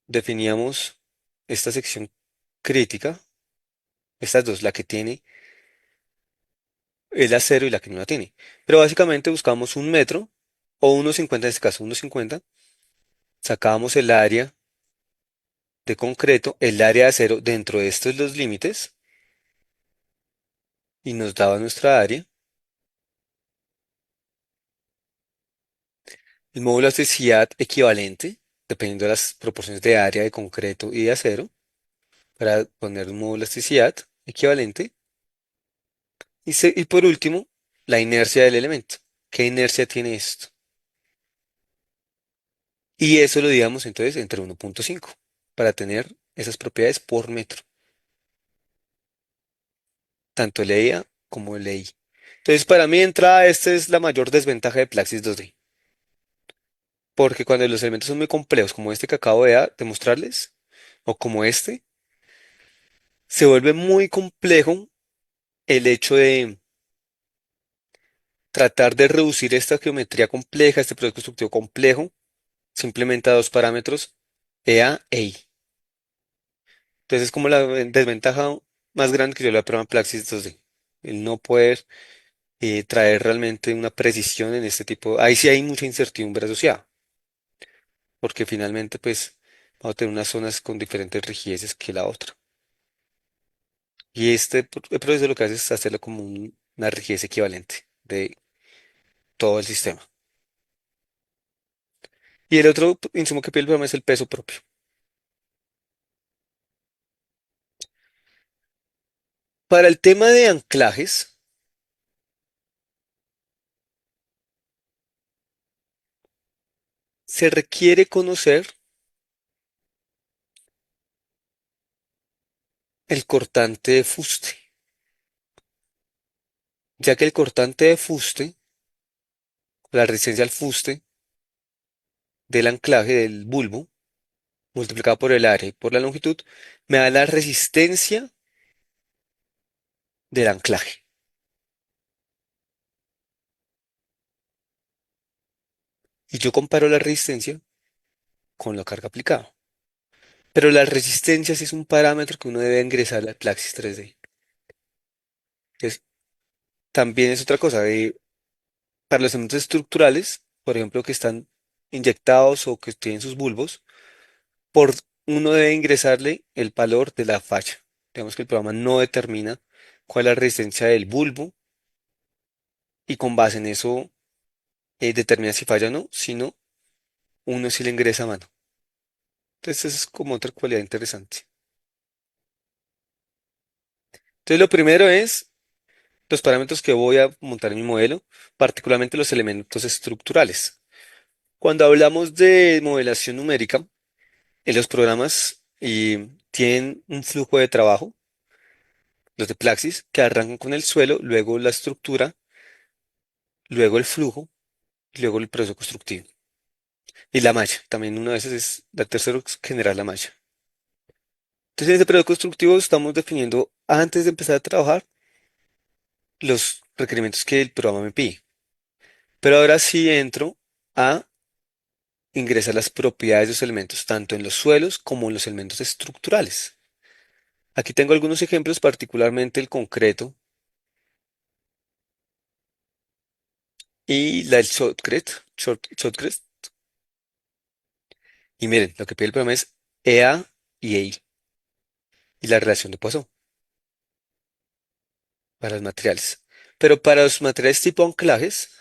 definíamos esta sección crítica, estas dos, la que tiene el acero y la que no la tiene. Pero básicamente buscamos un metro o 1,50 en este caso, 1,50. Sacábamos el área de concreto, el área de acero dentro de estos dos límites y nos daba nuestra área. El módulo de elasticidad equivalente, dependiendo de las proporciones de área de concreto y de acero, para poner un módulo de elasticidad equivalente. Y por último, la inercia del elemento. ¿Qué inercia tiene esto? Y eso lo digamos entonces entre 1,5 para tener esas propiedades por metro, tanto el EIA como el EI. Entonces, para mí, de entrada, esta es la mayor desventaja de Plaxis 2D. Porque cuando los elementos son muy complejos, como este que acabo de mostrarles, o como este, se vuelve muy complejo el hecho de tratar de reducir esta geometría compleja, este producto constructivo complejo, simplemente a dos parámetros, EA e I. Entonces es como la desventaja más grande que yo le veo al programa Plaxis 2D. El no poder traer realmente una precisión en este tipo. Ahí sí hay mucha incertidumbre asociada, porque finalmente pues vamos a tener unas zonas con diferentes rigideces que la otra. Y el proceso lo que hace es hacerlo como una rigidez equivalente de todo el sistema. Y el otro insumo que pide el programa es el peso propio. Para el tema de anclajes, se requiere conocer el cortante de fuste, ya que el cortante de fuste, la resistencia al fuste del anclaje del bulbo, multiplicado por el área y por la longitud, me da la resistencia del anclaje. Y yo comparo la resistencia con la carga aplicada. Pero la resistencia sí es un parámetro que uno debe ingresar al Plaxis 3D. Es- También es otra cosa. Para los elementos estructurales, por ejemplo, que están inyectados o que tienen sus bulbos, por uno debe ingresarle el valor de la falla. Digamos que el programa no determina cuál es la resistencia del bulbo y con base en eso determina si falla o no, sino uno sí le ingresa a mano. Entonces, esa es como otra cualidad interesante. Entonces, lo primero es los parámetros que voy a montar en mi modelo, particularmente los elementos estructurales. Cuando hablamos de modelación numérica, en los programas tienen un flujo de trabajo, los de Plaxis, que arrancan con el suelo, luego la estructura, luego el flujo y luego el proceso constructivo. Y la malla, también una vez es la tercera generar la malla. Entonces, en este proceso constructivo estamos definiendo, antes de empezar a trabajar, los requerimientos que el programa me pide. Pero ahora sí entro a ingresar las propiedades de los elementos, tanto en los suelos como en los elementos estructurales. Aquí tengo algunos ejemplos, particularmente el concreto y el shotcrete. Y miren, lo que pide el programa es EA y EI y la relación de Poisson para los materiales. Pero para los materiales tipo anclajes,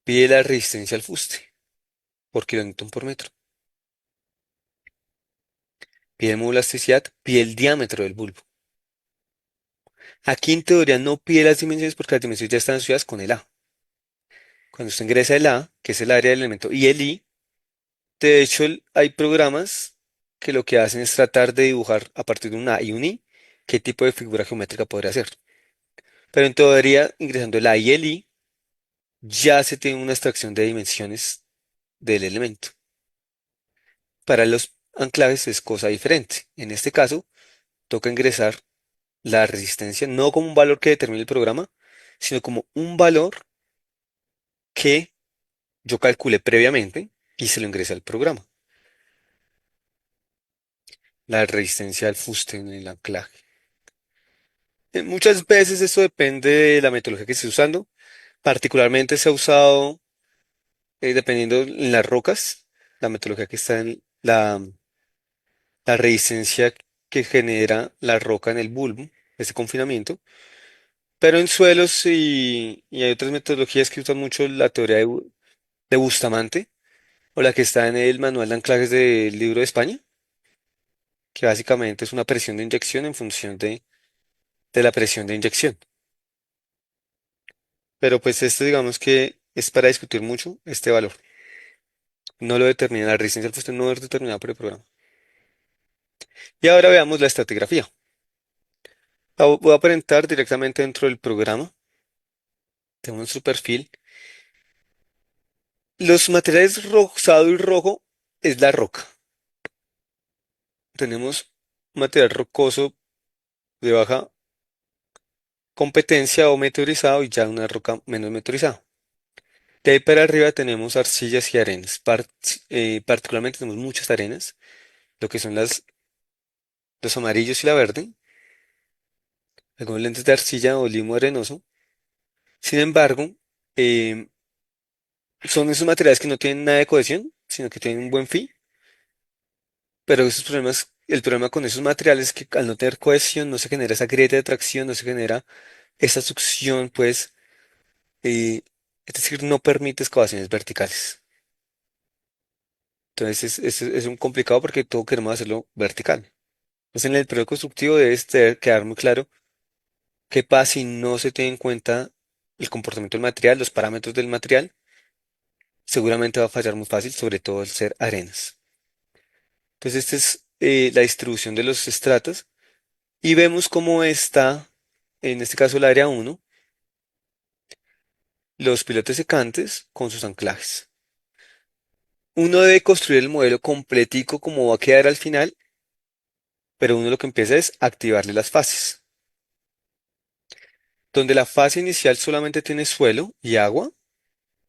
pide la resistencia al fuste por kilonewton por metro. Pide módulo de elasticidad, pide el diámetro del bulbo. Aquí en teoría no pide las dimensiones porque las dimensiones ya están asociadas con el A. Cuando usted ingresa el A, que es el área del elemento, y el I, de hecho hay programas que lo que hacen es tratar de dibujar a partir de un A y un I qué tipo de figura geométrica podría ser. Pero en teoría, ingresando el A y el I, ya se tiene una extracción de dimensiones del elemento. Para los anclajes es cosa diferente. En este caso, toca ingresar la resistencia no como un valor que determine el programa, sino como un valor que yo calculé previamente y se lo ingresa al programa. La resistencia al fuste en el anclaje. Muchas veces esto depende de la metodología que esté usando. Particularmente se ha usado, dependiendo en las rocas, la metodología que está en la resistencia que genera la roca en el bulbo, ese confinamiento. Pero en suelos y hay otras metodologías que usan mucho la teoría de Bustamante o la que está en el manual de anclajes del libro de España, que básicamente es una presión de inyección en función de la presión de inyección. Pero pues esto digamos que es para discutir mucho este valor. No lo determina la resistencia al fuste, no es determinada por el programa. Y ahora veamos la estratigrafía. Voy a aparentar directamente dentro del programa. Tengo nuestro perfil. Los materiales rosado y rojo es la roca. Tenemos material rocoso de baja competencia o meteorizado y ya una roca menos meteorizada. De ahí para arriba tenemos arcillas y arenas. Particularmente tenemos muchas arenas, lo que son los amarillos y la verde, algunos lentes de arcilla o limo arenoso. Sin embargo, eh, son esos materiales que no tienen nada de cohesión, sino que tienen un buen fin. Pero esos problemas, el problema con esos materiales es que al no tener cohesión no se genera esa grieta de tracción, no se genera esa succión, pues, eh, es decir, no permite excavaciones verticales. Entonces es un complicado porque todo queremos hacerlo vertical. Entonces en el periodo constructivo debe quedar muy claro qué pasa si no se tiene en cuenta el comportamiento del material, los parámetros del material. Seguramente va a fallar muy fácil, sobre todo al ser arenas. Entonces esta es la distribución de los estratos y vemos cómo está, en este caso el área 1, los pilotes secantes con sus anclajes. Uno debe construir el modelo completico como va a quedar al final, pero uno lo que empieza es activarle las fases. Donde la fase inicial solamente tiene suelo y agua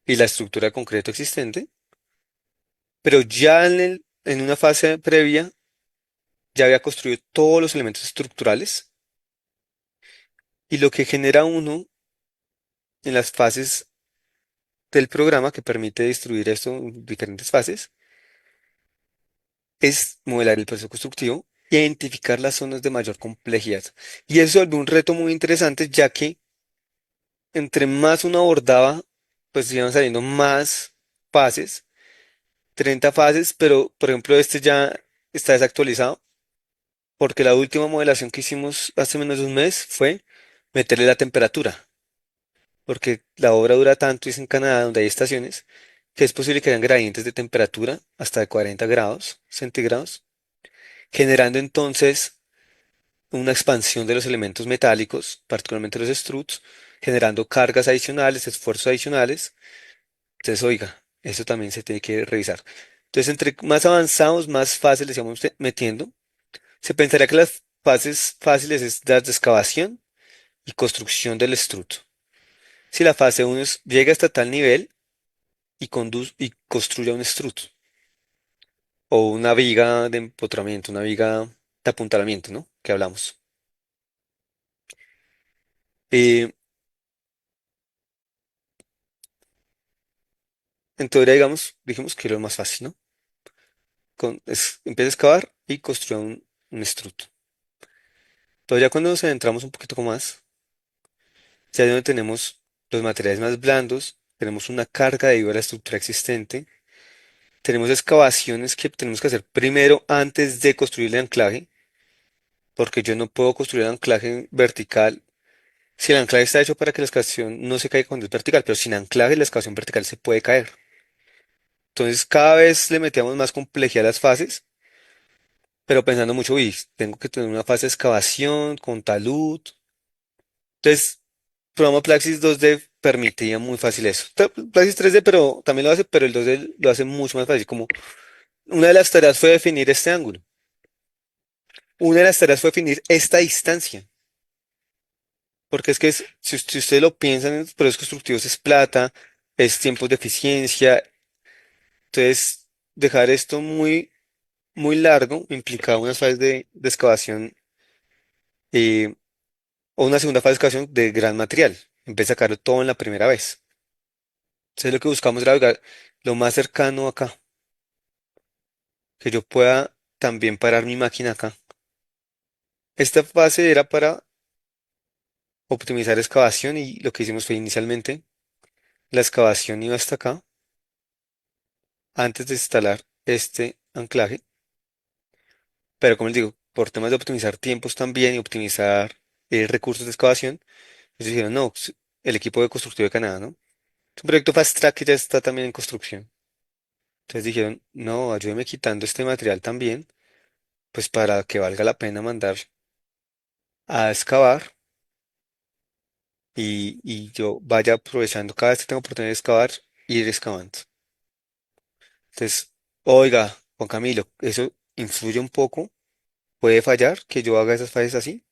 y la estructura de concreto existente, pero ya en una fase previa ya había construido todos los elementos estructurales y lo que genera uno en las fases del programa que permite distribuir esto en diferentes fases es modelar el proceso constructivo e identificar las zonas de mayor complejidad. Y eso vuelve un reto muy interesante ya que entre más uno abordaba, pues iban saliendo más fases 30 fases, pero por ejemplo este ya está desactualizado porque la última modelación que hicimos hace menos de un mes fue meterle la temperatura, porque la obra dura tanto y es en Canadá donde hay estaciones que es posible que hayan gradientes de temperatura hasta de 40 grados centígrados, generando entonces una expansión de los elementos metálicos, particularmente los struts, generando cargas adicionales, esfuerzos adicionales. Entonces, oiga, eso también se tiene que revisar. Entonces, entre más avanzados, más fáciles íbamos metiendo. Se pensaría que las fases fáciles es la de excavación y construcción del strut. Si la fase uno llega hasta tal nivel y, y construye un strut o una viga de empotramiento, una viga de apuntalamiento, ¿no? Que hablamos. Eh, en teoría, digamos, dijimos que era lo más fácil, ¿no? Empieza a excavar y construye un strut. Pero ya cuando nos adentramos un poquito más, ya donde tenemos los materiales más blandos, tenemos una carga debido a la estructura existente. Tenemos excavaciones que tenemos que hacer primero antes de construir el anclaje, porque yo no puedo construir el anclaje vertical. Si el anclaje está hecho para que la excavación no se caiga cuando es vertical, pero sin anclaje la excavación vertical se puede caer. Entonces cada vez le metíamos más complejidad a las fases, pero pensando mucho, uy, tengo que tener una fase de excavación con talud. Entonces, programa Plaxis 2D permitía muy fácil eso. Plaxis 3D, pero también lo hace, pero el 2D lo hace mucho más fácil. Como una de las tareas fue definir este ángulo. Una de las tareas fue definir esta distancia. Porque es que si ustedes lo piensan, en procesos constructivos es plata, es tiempos de eficiencia. Entonces, dejar esto muy largo implicaba unas fases de excavación eh, o una segunda fase de excavación de gran material. En vez de sacarlo todo en la primera vez. Entonces, lo que buscamos era llegar lo más cercano acá, que yo pueda también parar mi máquina acá. Esta fase era para optimizar excavación y lo que hicimos fue inicialmente la excavación iba hasta acá antes de instalar este anclaje. Pero como les digo, por temas de optimizar tiempos también y optimizar recursos de excavación, ellos dijeron, no, el equipo de constructivo de Canadá, ¿no? Es un proyecto Fast Track que ya está también en construcción. Entonces dijeron, no, ayúdeme quitando este material también, pues para que valga la pena mandar a excavar y yo vaya aprovechando cada vez que tengo oportunidad de excavar, ir excavando. Entonces, oiga, Juan Camilo, eso influye un poco, puede fallar que yo haga esas fases así.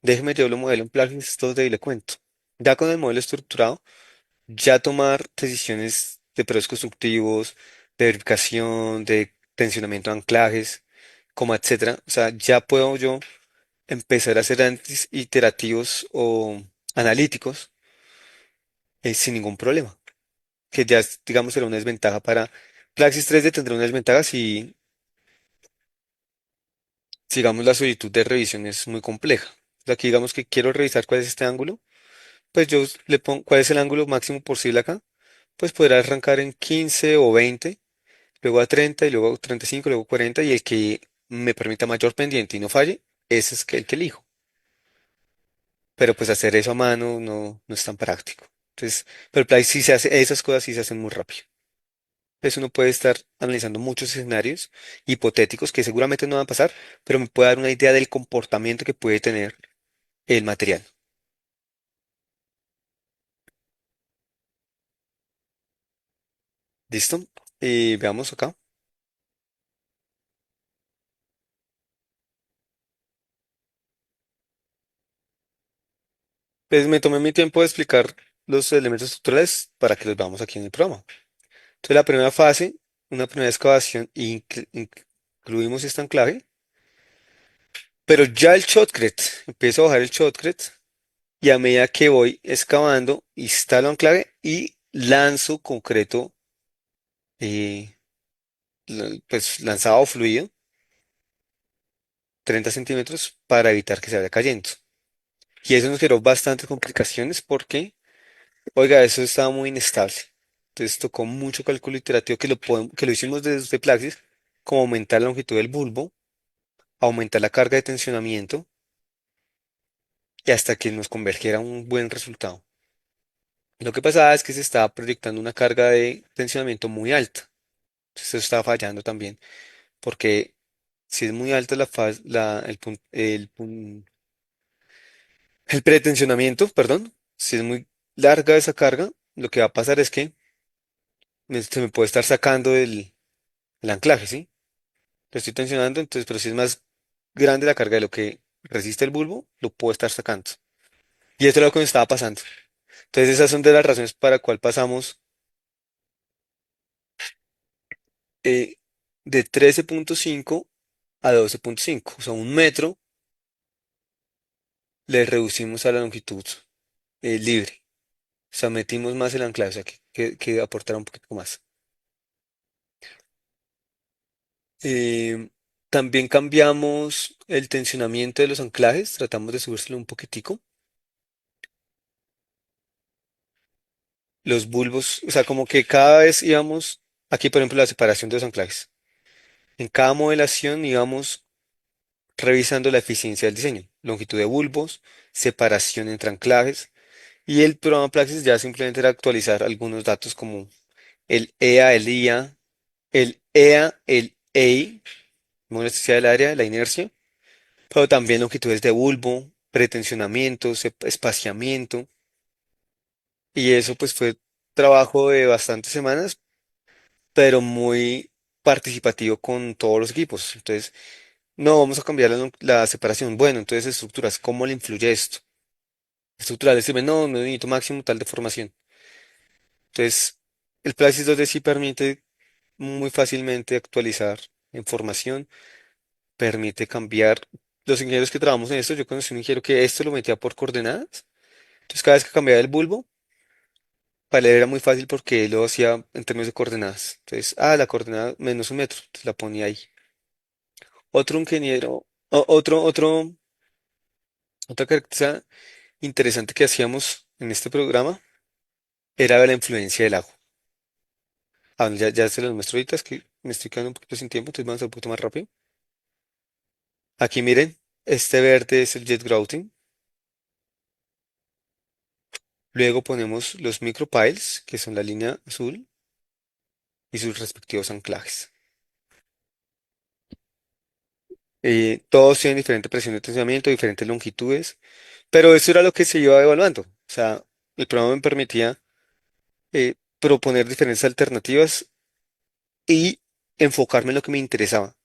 Déjeme yo lo modelo en plugins 2D y le cuento. Ya con el modelo estructurado, ya tomar decisiones de procesos constructivos, de verificación, de tensionamiento de anclajes, como etcétera. O sea, ya puedo yo empezar a hacer análisis iterativos o analíticos sin ningún problema. Que ya, digamos, será una desventaja para Plaxis 3D tendrá una desventaja si, digamos, la solicitud de revisión es muy compleja. O sea, aquí digamos que quiero revisar cuál es este ángulo. Pues yo le pongo cuál es el ángulo máximo posible acá. Pues podrá arrancar en 15 o 20, luego a 30 y luego a 35, luego 40 y el que me permita mayor pendiente y no falle, ese es el que elijo. Pero pues hacer eso a mano no es tan práctico. Entonces, pero Play sí se hace, esas cosas sí se hacen muy rápido. Entonces uno puede estar analizando muchos escenarios hipotéticos que seguramente no van a pasar, pero me puede dar una idea del comportamiento que puede tener el material. ¿Listo? Y veamos acá. Pues me tomé mi tiempo de explicar los elementos estructurales para que los veamos aquí en el programa. Entonces, la primera fase, una primera excavación, incluimos este anclaje, pero ya el shotcrete, empiezo a bajar el shotcrete y a medida que voy excavando, instalo anclaje y lanzo concreto, eh, pues lanzado fluido, 30 centímetros, para evitar que se vaya cayendo. Y eso nos generó bastantes complicaciones porque, oiga, eso estaba muy inestable. Entonces tocó mucho cálculo iterativo que lo hicimos desde Plaxis, como aumentar la longitud del bulbo, aumentar la carga de tensionamiento y hasta que nos convergiera un buen resultado. Lo que pasaba es que se estaba proyectando una carga de tensionamiento muy alta. Entonces eso estaba fallando también, porque si es muy alta el pretensionamiento, perdón, si es muy larga esa carga, lo que va a pasar es que se me puede estar sacando el anclaje, ¿sí? Lo estoy tensionando, entonces, pero si es más grande la carga de lo que resiste el bulbo, lo puedo estar sacando. Y esto es lo que me estaba pasando. Entonces, esas son de las razones para cual pasamos eh, de 13,5 a 12,5. O sea, 1 metro le reducimos a la longitud libre. O sea, metimos más el anclaje, o sea, que aportará un poquito más. Eh, También cambiamos el tensionamiento de los anclajes, tratamos de subírselo un poquitico. Los bulbos, o sea, como que cada vez íbamos, aquí por ejemplo la separación de los anclajes. En cada modelación íbamos revisando la eficiencia del diseño, longitud de bulbos, separación entre anclajes, y el programa Praxis ya simplemente era actualizar algunos datos como el EA, el IA, el EA, el EI, elasticidad del área, la inercia, pero también longitudes de bulbo, pretensionamiento, espaciamiento, y eso pues fue trabajo de bastantes semanas, pero muy participativo con todos los equipos. Entonces, no vamos a cambiar la separación. Bueno, entonces estructuras, ¿cómo le influye esto? Estructurales, sirven, no necesito máximo tal deformación. Entonces, el Praxis 2D sí permite muy fácilmente actualizar información, permite cambiar. Los ingenieros que trabajamos en esto, yo conocí un ingeniero que esto lo metía por coordenadas. Entonces, cada vez que cambiaba el bulbo, para él era muy fácil porque él lo hacía en términos de coordenadas. Entonces, la coordenada menos 1 metro, entonces la ponía ahí. Otro ingeniero, otra característica interesante que hacíamos en este programa era ver la influencia del agua. Bueno, ya se los muestro ahorita, es que me estoy quedando un poquito sin tiempo, entonces vamos a ir un poquito más rápido. Aquí miren, este verde es el jet grouting. Luego ponemos los micropiles, que son la línea azul, y sus respectivos anclajes. Todos tienen diferente presión de tensionamiento, diferentes longitudes, pero eso era lo que se iba evaluando. O sea, el programa me permitía proponer diferentes alternativas y enfocarme en lo que me interesaba.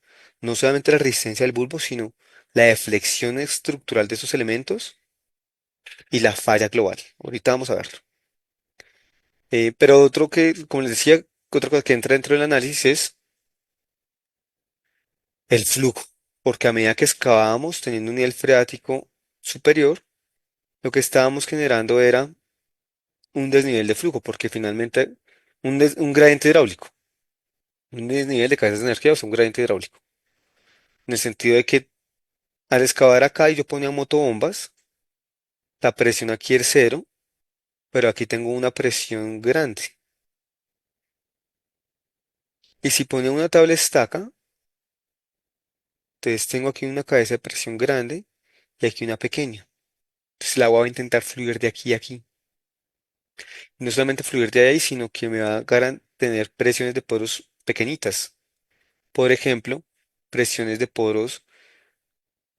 No solamente la resistencia del bulbo, sino la deflexión estructural de esos elementos y la falla global. Ahorita vamos a verlo. Pero otro que, como les decía, otra cosa que entra dentro del análisis es el flujo, porque a medida que excavábamos teniendo un nivel freático superior, lo que estábamos generando era un desnivel de flujo, porque finalmente un gradiente hidráulico, un desnivel de cabezas de energía, o sea, un gradiente hidráulico, en el sentido de que al excavar acá y yo ponía motobombas, la presión aquí es cero, pero aquí tengo una presión grande. Y si ponía una tabla estaca, entonces tengo aquí una cabeza de presión grande y aquí una pequeña. Entonces el agua va a intentar fluir de aquí a aquí. Y no solamente fluir de ahí, sino que me va a tener presiones de poros pequeñitas. Por ejemplo, presiones de poros,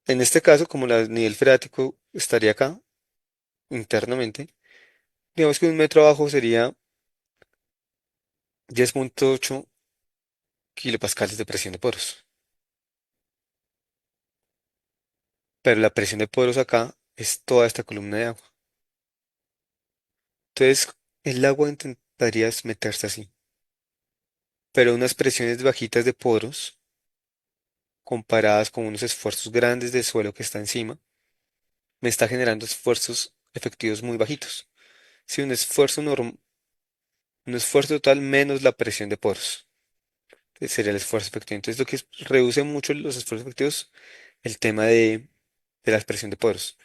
en este caso, como el nivel freático estaría acá, internamente, digamos que 1 metro abajo sería 10,8 kilopascales de presión de poros. Pero la presión de poros acá es toda esta columna de agua. Entonces, el agua intentaría meterse así. Pero unas presiones bajitas de poros, comparadas con unos esfuerzos grandes del suelo que está encima, me está generando esfuerzos efectivos muy bajitos. Si un esfuerzo total menos la presión de poros, sería el esfuerzo efectivo. Entonces, lo que reduce mucho los esfuerzos efectivos, el tema de la presión de poros.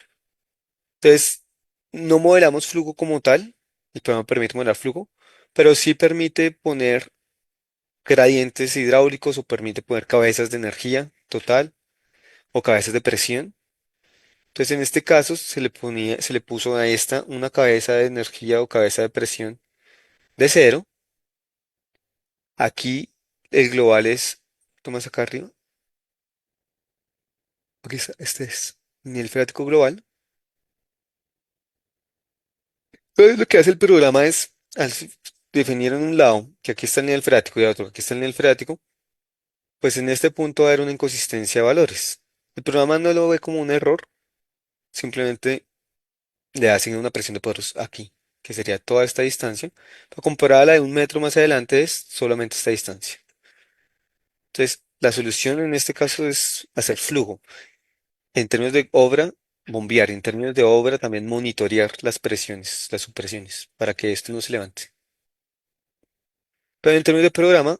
Entonces, no modelamos flujo como tal, el programa permite modelar flujo, pero sí permite poner gradientes hidráulicos o permite poner cabezas de energía total o cabezas de presión. Entonces, en este caso se le puso a esta una cabeza de energía o cabeza de presión de cero. Aquí el global es, tomas acá arriba, aquí está, este es nivel freático global. Entonces, lo que hace el programa es, definir en un lado que aquí está el nivel freático y otro que aquí está el nivel freático, pues en este punto va a haber una inconsistencia de valores. El programa no lo ve como un error, simplemente le asigna una presión de poros aquí, que sería toda esta distancia. Pero comparada a la de un metro más adelante es solamente esta distancia. Entonces, la solución en este caso es hacer flujo. En términos de obra, bombear. En términos de obra, también monitorear las presiones, las supresiones, para que esto no se levante. Pero en términos de programa,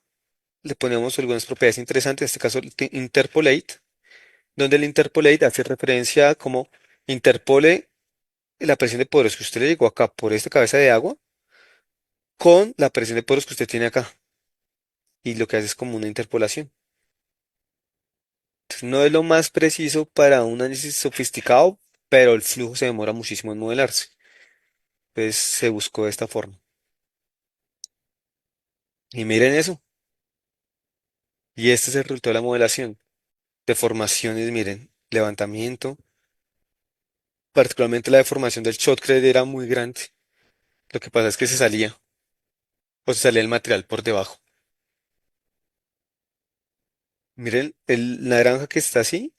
le ponemos algunas propiedades interesantes, en este caso el interpolate, donde el interpolate hace referencia a cómo interpole la presión de poros que usted le llegó acá por esta cabeza de agua con la presión de poros que usted tiene acá. Y lo que hace es como una interpolación. Entonces, no es lo más preciso para un análisis sofisticado, pero el flujo se demora muchísimo en modelarse. Entonces se buscó de esta forma. Y miren eso. Y este es el resultado de la modelación. Deformaciones, miren, levantamiento. Particularmente la deformación del shotcrete era muy grande. Lo que pasa es que se salía, o se salía el material por debajo. Miren, el naranja que está así,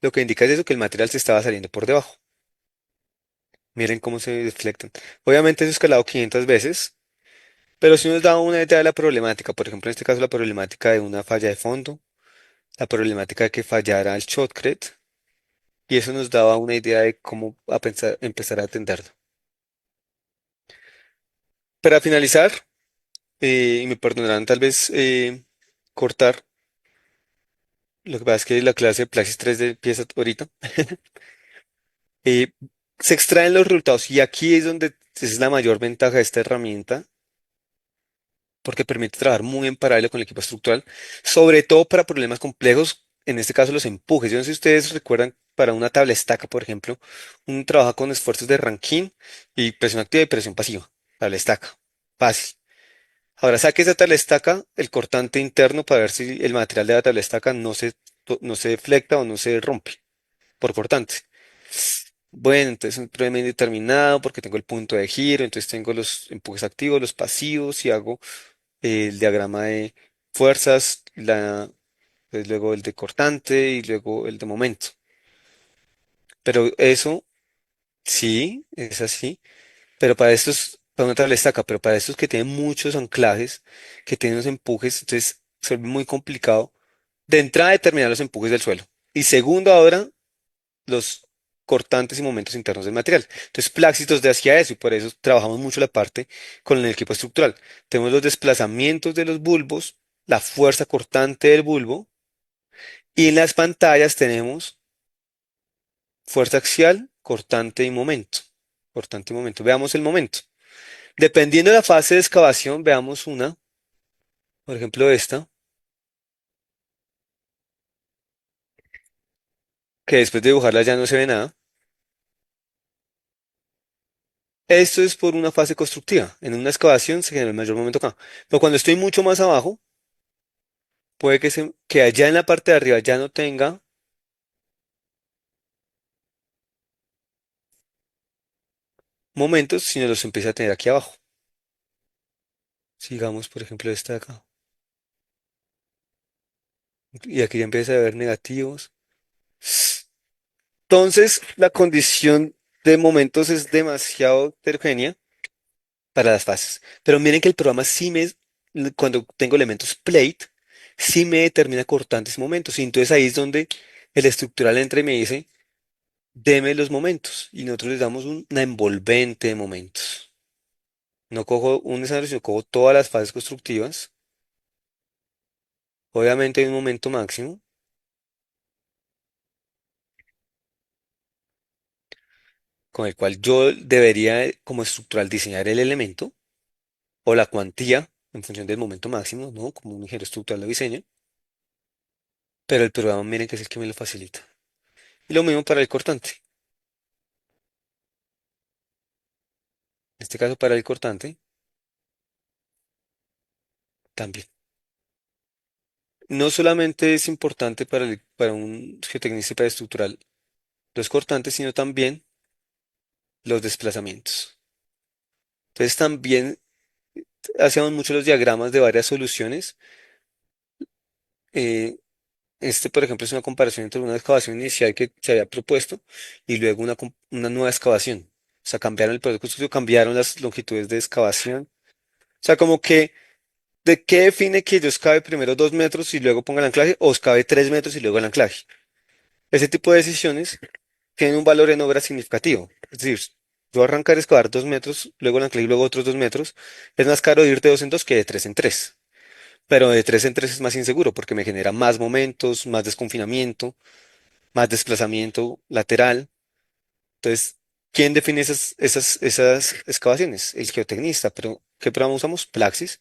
lo que indica es eso, que el material se estaba saliendo por debajo. Miren cómo se deflectan. Obviamente es escalado 500 veces, pero si nos da una idea de la problemática, por ejemplo, en este caso la problemática de una falla de fondo, la problemática de que fallara el shotcrete, y eso nos daba una idea de cómo empezar a atenderlo. Para finalizar, y me perdonarán tal vez cortar, lo que pasa es que la clase de Praxis 3D empieza ahorita. eh, Se extraen los resultados y aquí es donde es la mayor ventaja de esta herramienta porque permite trabajar muy en paralelo con el equipo estructural, sobre todo para problemas complejos, en este caso los empujes. Yo no sé si ustedes recuerdan para una tabla estaca, por ejemplo, uno trabaja con esfuerzos de Rankine y presión activa y presión pasiva. Tabla estaca, fácil. Ahora saque esa tabla estaca, el cortante interno para ver si el material de la tabla estaca no se deflecta o no se rompe por cortante. Bueno, entonces es un problema indeterminado porque tengo el punto de giro, entonces tengo los empujes activos, los pasivos y hago el diagrama de fuerzas, pues luego el de cortante y luego el de momento. Pero eso sí, es así. Pero para estos, para una tabla estaca, pero para estos que tienen muchos anclajes, que tienen los empujes, entonces se vuelve muy complicado de entrada determinar los empujes del suelo. Y segundo, ahora los cortantes y momentos internos del material. Entonces, Pláxitos de hacia eso y por eso trabajamos mucho la parte con el equipo estructural. Tenemos los desplazamientos de los bulbos, la fuerza cortante del bulbo y en las pantallas tenemos fuerza axial, cortante y momento. Cortante y momento. Veamos el momento. Dependiendo de la fase de excavación, veamos una, por ejemplo esta, que después de dibujarla ya no se ve nada. Esto es por una fase constructiva. En una excavación se genera el mayor momento acá. Pero cuando estoy mucho más abajo, puede que allá en la parte de arriba ya no tenga momentos, sino los empiece a tener aquí abajo. Sigamos, por ejemplo, esta de acá. Y aquí ya empieza a haber negativos. Entonces, la condición de momentos es demasiado heterogénea para las fases. Pero miren que el programa cuando tengo elementos plate, sí me determina cortantes y momentos. Y entonces ahí es donde el estructural entra y me dice, deme los momentos. Y nosotros les damos una envolvente de momentos. No cojo un escenario, sino cojo todas las fases constructivas. Obviamente hay un momento máximo con el cual yo debería, como estructural, diseñar el elemento. o la cuantía en función del momento máximo, ¿no? Como un ingeniero estructural lo diseña, pero el programa miren que es el que me lo facilita. Y lo mismo para el cortante. En este caso para el cortante también. No solamente es importante para un geotecnista estructural los cortantes, sino también los desplazamientos. Entonces también hacíamos mucho los diagramas de varias soluciones. Eh, por ejemplo, es una comparación entre una excavación inicial que se había propuesto y luego una nueva excavación. O sea, cambiaron el proyecto constructivo, cambiaron las longitudes de excavación. O sea, como que, ¿de qué define que yo excave primero 2 metros y luego ponga el anclaje o excave 3 metros y luego el anclaje? Ese tipo de decisiones tienen un valor en obra significativo. Es decir, yo arrancar a excavar 2 metros, luego el anclaje y luego otros 2 metros, es más caro ir de dos en dos que de tres en tres. Pero de tres en tres es más inseguro porque me genera más momentos, más desconfinamiento, más desplazamiento lateral. Entonces, ¿quién define esas excavaciones? El geotecnista. Pero, ¿qué programa usamos? Plaxis.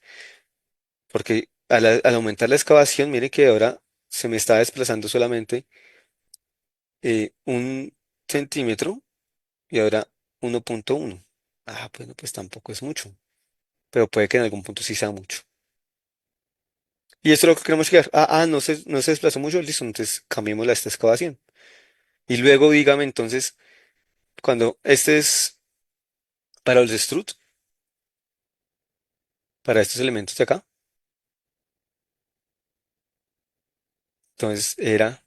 Porque al aumentar la excavación, mire que ahora se me está desplazando solamente 1 centímetro y ahora 1,1. Ah, bueno, pues tampoco es mucho. Pero puede que en algún punto sí sea mucho. Y esto es lo que queremos llegar. No se desplazó mucho, listo, entonces cambiémosla a esta excavación. Y luego dígame entonces, cuando este es para los strut, para estos elementos de acá, entonces era,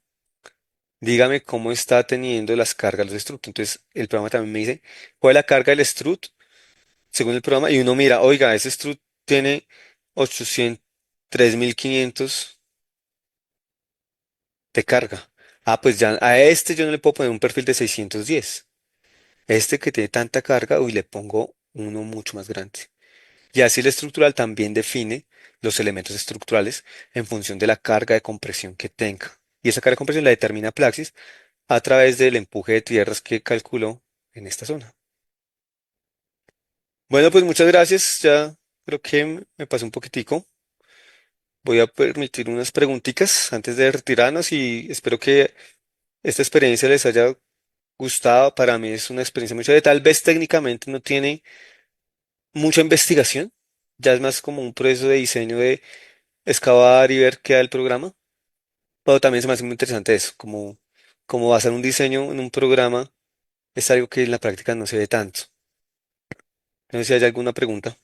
dígame cómo está teniendo las cargas los strut. Entonces el programa también me dice, ¿cuál es la carga del strut según el programa? Y uno mira, oiga, ese strut tiene 800, 3.500 de carga. Ah, pues ya a este yo no le puedo poner un perfil de 610. Este que tiene tanta carga, uy, le pongo uno mucho más grande. Y así el estructural también define los elementos estructurales en función de la carga de compresión que tenga. Y esa carga de compresión la determina Plaxis a través del empuje de tierras que calculó en esta zona. Bueno, pues muchas gracias. Ya creo que me pasé un poquitico. Voy a permitir unas preguntitas antes de retirarnos y espero que esta experiencia les haya gustado. Para mí es una experiencia muy chévere. Tal vez técnicamente no tiene mucha investigación. Ya es más como un proceso de diseño de excavar y ver qué da el programa. Pero también se me hace muy interesante eso, como basar un diseño en un programa es algo que en la práctica no se ve tanto. No sé si hay alguna pregunta.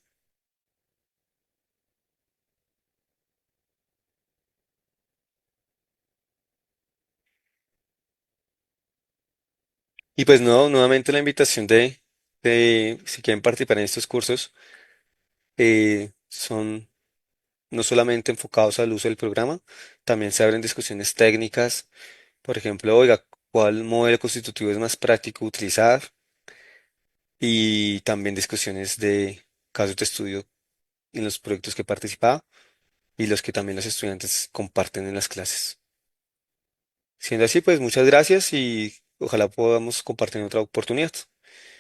Y pues no, nuevamente la invitación de si quieren participar en estos cursos, son no solamente enfocados al uso del programa, también se abren discusiones técnicas, por ejemplo, oiga, ¿cuál modelo constitutivo es más práctico utilizar? Y también discusiones de casos de estudio en los proyectos que participaba y los que también los estudiantes comparten en las clases. Siendo así, pues muchas gracias y ojalá podamos compartir en otra oportunidad.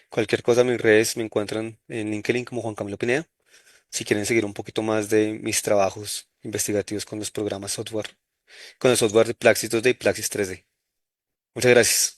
Cualquier cosa, mis redes me encuentran en LinkedIn como Juan Camilo Pineda. Si quieren seguir un poquito más de mis trabajos investigativos con los programas software, con el software de Plaxis 2D y Plaxis 3D. Muchas gracias.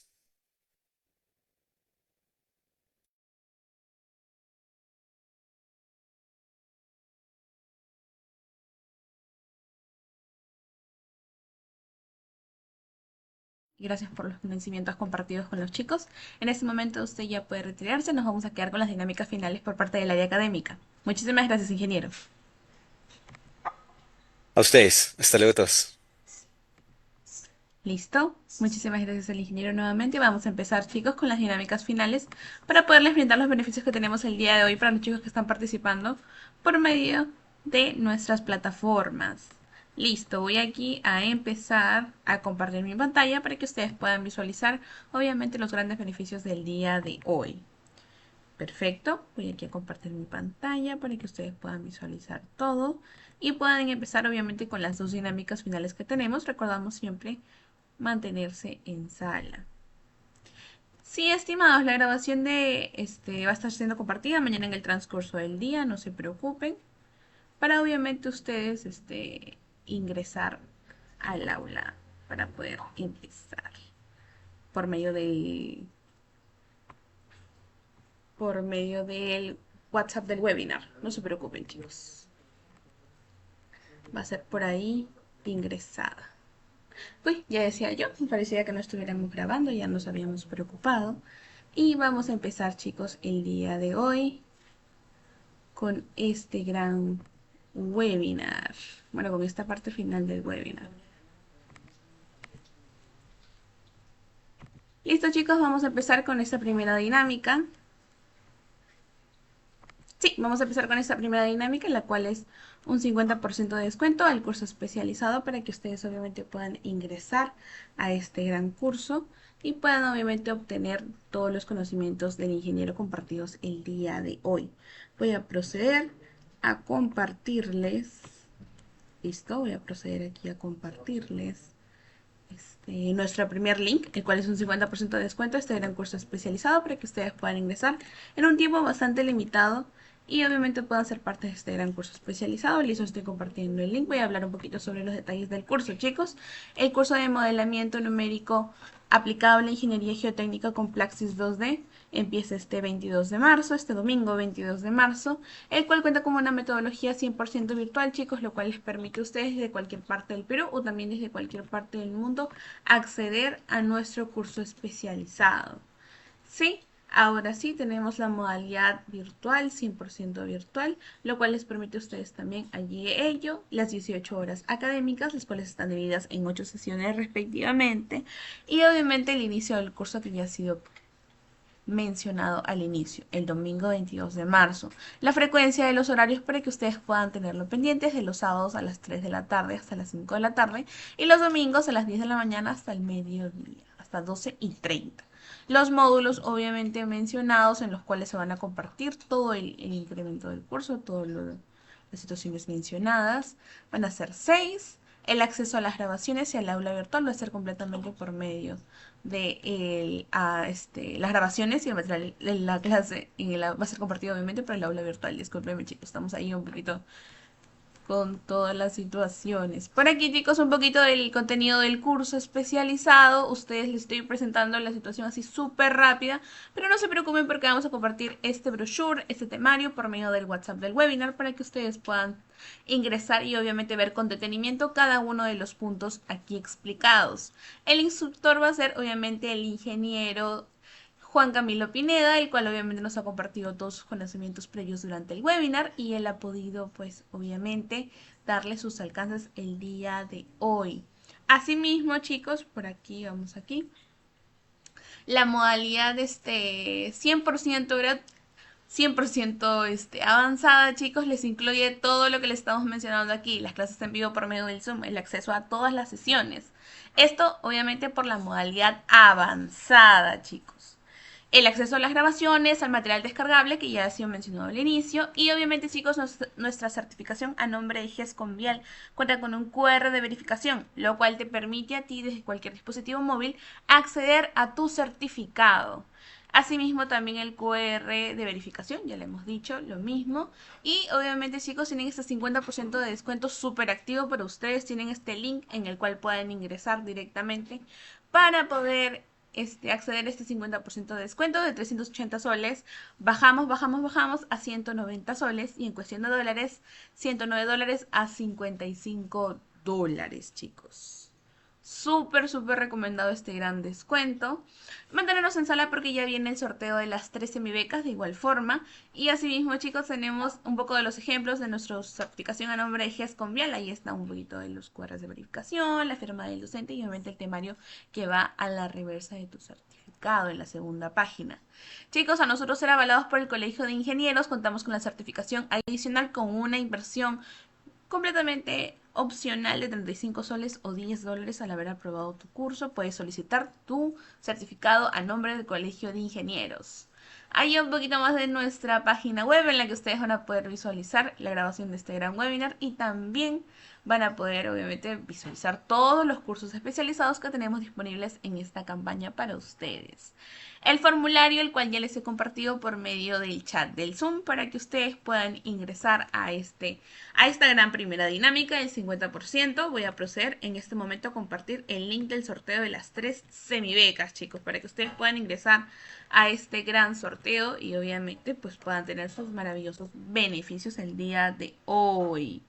Gracias por los conocimientos compartidos con los chicos. En este momento usted ya puede retirarse. Nos vamos a quedar con las dinámicas finales por parte del área académica. Muchísimas gracias, ingeniero. A ustedes. Hasta luego a todos. Listo. Muchísimas gracias al ingeniero nuevamente. Vamos a empezar, chicos, con las dinámicas finales para poderles brindar los beneficios que tenemos el día de hoy para los chicos que están participando por medio de nuestras plataformas. Listo, voy aquí a empezar a compartir mi pantalla para que ustedes puedan visualizar, obviamente, los grandes beneficios del día de hoy. Perfecto, voy aquí a compartir mi pantalla para que ustedes puedan visualizar todo y puedan empezar obviamente con las dos dinámicas finales que tenemos. Recordamos siempre mantenerse en sala. Sí, estimados, la grabación va a estar siendo compartida mañana en el transcurso del día, no se preocupen, para obviamente ustedes ingresar al aula para poder empezar por medio del WhatsApp del webinar. No se preocupen, chicos. Va a ser por ahí ingresada. Uy, ya decía yo, parecía que no estuviéramos grabando, ya nos habíamos preocupado. Y vamos a empezar, chicos, el día de hoy con este gran webinar. Bueno, con esta parte final del webinar. Listo, chicos, vamos a empezar con esta primera dinámica. Sí, vamos a empezar con esta primera dinámica, la cual es un 50% de descuento al curso especializado para que ustedes obviamente puedan ingresar a este gran curso y puedan obviamente obtener todos los conocimientos del ingeniero compartidos el día de hoy. Voy a proceder a compartirles. Listo, voy a proceder aquí a compartirles nuestro primer link, el cual es un 50% de descuento a este gran curso especializado para que ustedes puedan ingresar en un tiempo bastante limitado y obviamente puedan ser parte de este gran curso especializado. Listo, estoy compartiendo el link. Voy a hablar un poquito sobre los detalles del curso, chicos. El curso de modelamiento numérico aplicable a ingeniería geotécnica con Plaxis 2D empieza este 22 de marzo, este domingo 22 de marzo, el cual cuenta con una metodología 100% virtual, chicos, lo cual les permite a ustedes desde cualquier parte del Perú o también desde cualquier parte del mundo acceder a nuestro curso especializado. ¿Sí? Ahora sí, tenemos la modalidad virtual, 100% virtual, lo cual les permite a ustedes también allí ello, las 18 horas académicas, las cuales están divididas en 8 sesiones respectivamente, y obviamente el inicio del curso que ya ha sido mencionado al inicio, el domingo 22 de marzo. La frecuencia de los horarios para que ustedes puedan tenerlo pendientes de los sábados a las 3 de la tarde hasta las 5 de la tarde y los domingos a las 10 de la mañana hasta el mediodía, hasta 12:30. Los módulos obviamente mencionados en los cuales se van a compartir todo el incremento del curso, todas las situaciones mencionadas, van a ser 6. El acceso a las grabaciones y al aula virtual va a ser completamente por medio de las grabaciones y el material de la clase va a ser compartido obviamente por el aula virtual. Disculpenme, chicos, estamos ahí un poquito con todas las situaciones. Por aquí, chicos, un poquito del contenido del curso especializado. Ustedes les estoy presentando la situación así súper rápida, pero no se preocupen porque vamos a compartir este brochure, este temario por medio del WhatsApp del webinar para que ustedes puedan ingresar y obviamente ver con detenimiento cada uno de los puntos aquí explicados. El instructor va a ser obviamente el ingeniero Juan Camilo Pineda, el cual obviamente nos ha compartido todos sus conocimientos previos durante el webinar y él ha podido pues obviamente darle sus alcances el día de hoy. Asimismo, chicos, por aquí, vamos aquí, la modalidad 100% 100% avanzada, chicos, les incluye todo lo que les estamos mencionando aquí, las clases en vivo por medio del Zoom, el acceso a todas las sesiones. Esto obviamente por la modalidad avanzada, chicos. El acceso a las grabaciones, al material descargable, que ya ha sido mencionado al inicio. Y obviamente, chicos, nuestra certificación a nombre de GESCOM Vial cuenta con un QR de verificación, lo cual te permite a ti, desde cualquier dispositivo móvil, acceder a tu certificado. Asimismo, también el QR de verificación, ya le hemos dicho, lo mismo. Y obviamente, chicos, tienen este 50% de descuento súper activo para ustedes. Tienen este link en el cual pueden ingresar directamente para poder acceder a este 50% de descuento de 380 soles. Bajamos a 190 soles y en cuestión de dólares, 109 dólares a 55 dólares, chicos. Súper recomendado este gran descuento. Mantenernos en sala porque ya viene el sorteo de las 13 semibecas de igual forma. Y asimismo, chicos, tenemos un poco de los ejemplos de nuestra certificación a nombre de GESCOM Vial. Ahí está un poquito de los QRs de verificación, la firma del docente y obviamente el temario que va a la reversa de tu certificado en la segunda página. Chicos, a nosotros ser avalados por el Colegio de Ingenieros, contamos con la certificación adicional con una inversión completamente opcional de 35 soles o 10 dólares al haber aprobado tu curso. Puedes solicitar tu certificado a nombre del Colegio de Ingenieros. hay un poquito más de nuestra página web en la que ustedes van a poder visualizar la grabación de este gran webinar y también van a poder obviamente visualizar todos los cursos especializados que tenemos disponibles en esta campaña para ustedes. El formulario, el cual ya les he compartido por medio del chat del Zoom para que ustedes puedan ingresar a esta gran primera dinámica del 50%. Voy a proceder en este momento a compartir el link del sorteo de las 3 semibecas, chicos, para que ustedes puedan ingresar a este gran sorteo y obviamente pues puedan tener sus maravillosos beneficios el día de hoy.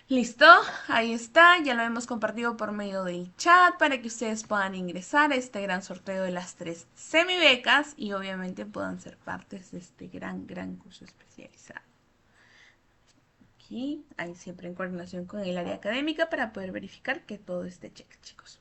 Listo, ahí está, ya lo hemos compartido por medio del chat para que ustedes puedan ingresar a este gran sorteo de las 3 semibecas y obviamente puedan ser partes de este gran curso especializado. Aquí, ahí siempre en coordinación con el área académica para poder verificar que todo esté cheque, chicos.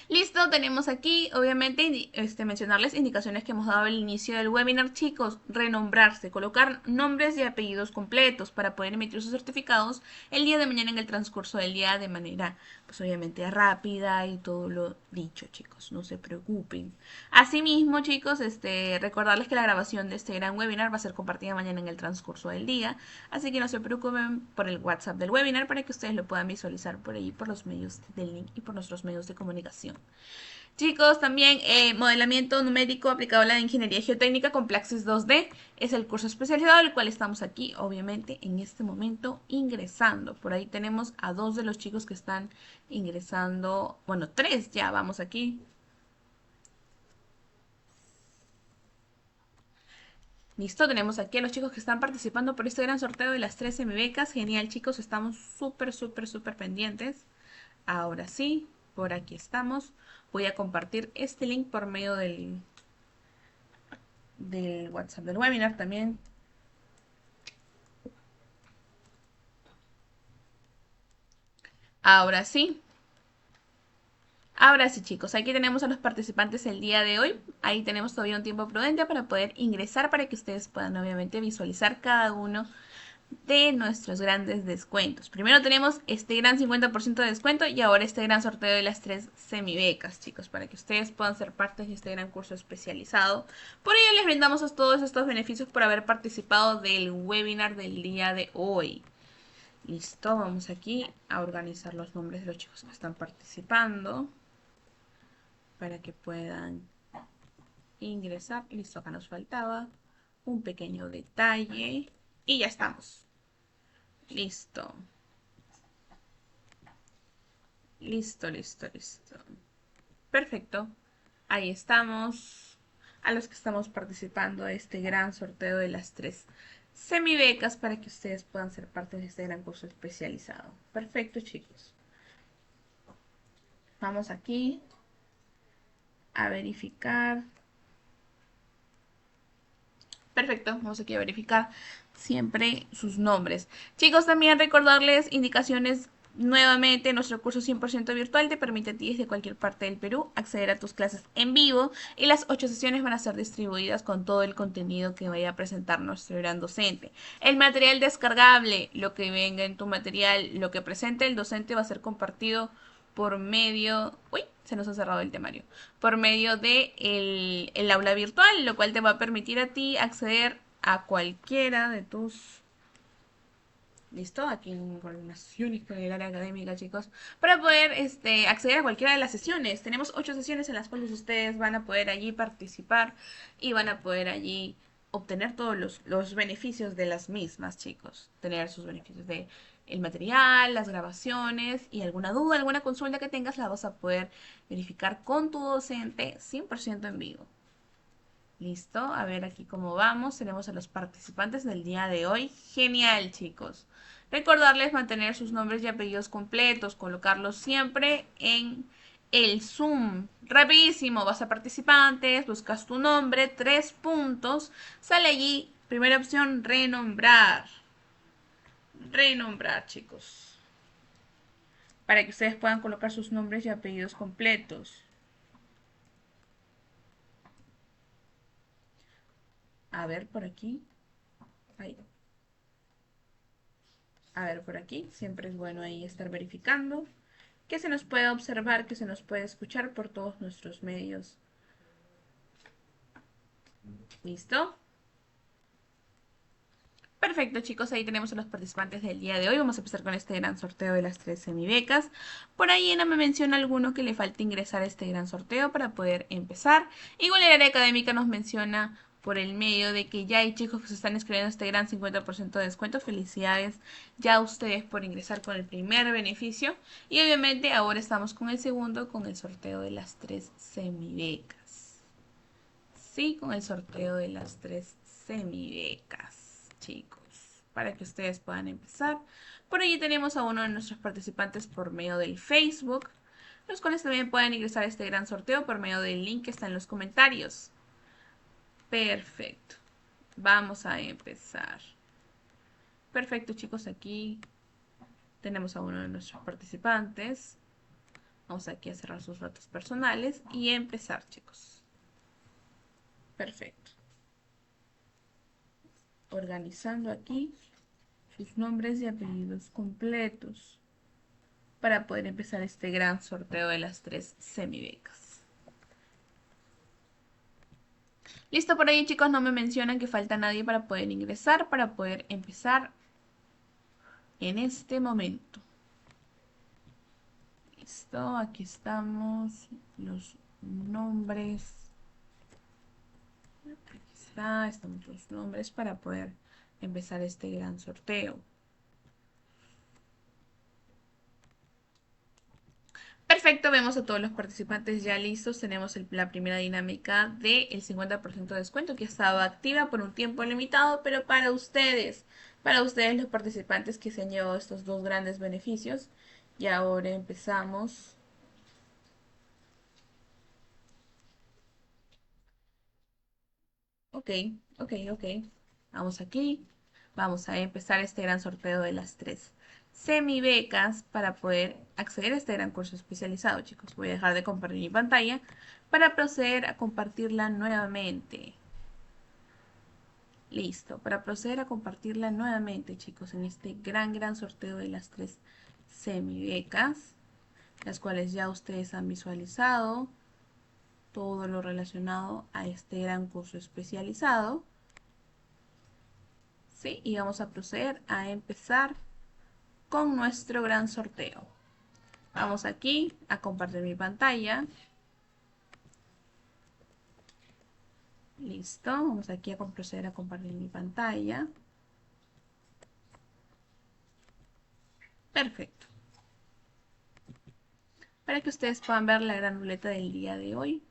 Listo, tenemos aquí, obviamente, mencionarles indicaciones que hemos dado al inicio del webinar, chicos. Renombrarse, colocar nombres y apellidos completos para poder emitir sus certificados el día de mañana en el transcurso del día de manera, pues obviamente rápida y todo lo dicho, chicos. No se preocupen. Asimismo, chicos, recordarles que la grabación de este gran webinar va a ser compartida mañana en el transcurso del día. Así que no se preocupen por el WhatsApp del webinar para que ustedes lo puedan visualizar por ahí, por los medios del link y por nuestros medios de comunicación. Chicos, también modelamiento numérico aplicado a la ingeniería geotécnica con Plaxis 2D es el curso especializado, el cual estamos aquí, obviamente, en este momento ingresando. Por ahí tenemos a 2 de los chicos que están ingresando, bueno, 3 ya, vamos aquí. Listo, tenemos aquí a los chicos que están participando por este gran sorteo de las 3 semibecas. Genial, chicos, estamos súper pendientes. Ahora sí, por aquí estamos. Voy a compartir este link por medio del WhatsApp del webinar también. Ahora sí. Ahora sí, chicos, aquí tenemos a los participantes el día de hoy. Ahí tenemos todavía un tiempo prudente para poder ingresar para que ustedes puedan obviamente visualizar cada uno de nuestros grandes descuentos. Primero tenemos este gran 50% de descuento y ahora este gran sorteo de las 3 semibecas, chicos, para que ustedes puedan ser parte de este gran curso especializado. Por ello les brindamos a todos estos beneficios por haber participado del webinar del día de hoy. Listo, vamos aquí a organizar los nombres de los chicos que están participando para que puedan ingresar. Listo, acá nos faltaba un pequeño detalle y ya estamos. Listo. Listo. Perfecto. Ahí estamos. A los que estamos participando de este gran sorteo de las 3 semibecas para que ustedes puedan ser parte de este gran curso especializado. Perfecto, chicos. Vamos aquí a verificar. Perfecto, vamos aquí a verificar siempre sus nombres. Chicos, también recordarles indicaciones nuevamente. Nuestro curso 100% virtual te permite a ti desde cualquier parte del Perú acceder a tus clases en vivo y las 8 sesiones van a ser distribuidas con todo el contenido que vaya a presentar nuestro gran docente. El material descargable, lo que venga en tu material, lo que presente el docente va a ser compartido por medio... Uy, se nos ha cerrado el temario. Por medio de el aula virtual, lo cual te va a permitir a ti acceder a cualquiera de tus... ¿Listo? Aquí en coordinaciones con el área académica, chicos. Para poder acceder a cualquiera de las sesiones. Tenemos 8 sesiones en las cuales ustedes van a poder allí participar y van a poder allí obtener todos los beneficios de las mismas, chicos. Tener sus beneficios de el material, las grabaciones y alguna duda, alguna consulta que tengas la vas a poder verificar con tu docente 100% en vivo. Listo, a ver aquí cómo vamos. Tenemos a los participantes del día de hoy. Genial, chicos. Recordarles mantener sus nombres y apellidos completos, colocarlos siempre en el Zoom. Rapidísimo, vas a participantes, buscas tu nombre, 3 puntos, sale allí, primera opción, renombrar. Renombrar, chicos. Para que ustedes puedan colocar sus nombres y apellidos completos. A ver, por aquí. Ahí. A ver, por aquí. Siempre es bueno ahí estar verificando que se nos pueda observar, que se nos pueda escuchar por todos nuestros medios ¿Listo? Perfecto, chicos, ahí tenemos a los participantes del día de hoy. Vamos a empezar con este gran sorteo de las 3 semibecas. Por ahí Ana me menciona alguno que le falta ingresar a este gran sorteo para poder empezar. Igual el área académica nos menciona por el medio de que ya hay chicos que se están inscribiendo a este gran 50% de descuento. Felicidades ya a ustedes por ingresar con el primer beneficio. Y obviamente ahora estamos con el segundo, con el sorteo de las 3 semibecas. Sí, con el sorteo de las 3 semibecas, chicos, para que ustedes puedan empezar. Por allí tenemos a uno de nuestros participantes por medio del Facebook, los cuales también pueden ingresar a este gran sorteo por medio del link que está en los comentarios. Perfecto. Vamos a empezar. Perfecto, chicos, aquí tenemos a uno de nuestros participantes. Vamos aquí a cerrar sus datos personales y empezar, chicos. Perfecto. Organizando aquí sus nombres y apellidos completos para poder empezar este gran sorteo de las 3 semibecas. Listo, por ahí chicos, no me mencionan que falta nadie para poder ingresar, para poder empezar en este momento. Listo, aquí estamos, los nombres. Aquí están los nombres para poder empezar este gran sorteo. Perfecto, vemos a todos los participantes ya listos. Tenemos la primera dinámica del 50% de descuento que ha estado activa por un tiempo limitado, pero para ustedes los participantes que se han llevado estos dos grandes beneficios. Y ahora empezamos. Ok, ok. Vamos aquí. Vamos a empezar este gran sorteo de las 3 semibecas para poder acceder a este gran curso especializado, chicos. Voy a dejar de compartir mi pantalla para proceder a compartirla nuevamente. Listo, para proceder a compartirla nuevamente, chicos, en este gran sorteo de las 3 semibecas, las cuales ya ustedes han visualizado todo lo relacionado a este gran curso especializado. ¿Sí? Y vamos a proceder a empezar con nuestro gran sorteo. Vamos aquí a compartir mi pantalla. Listo, vamos aquí a proceder a compartir mi pantalla. Perfecto. Para que ustedes puedan ver la gran ruleta del día de hoy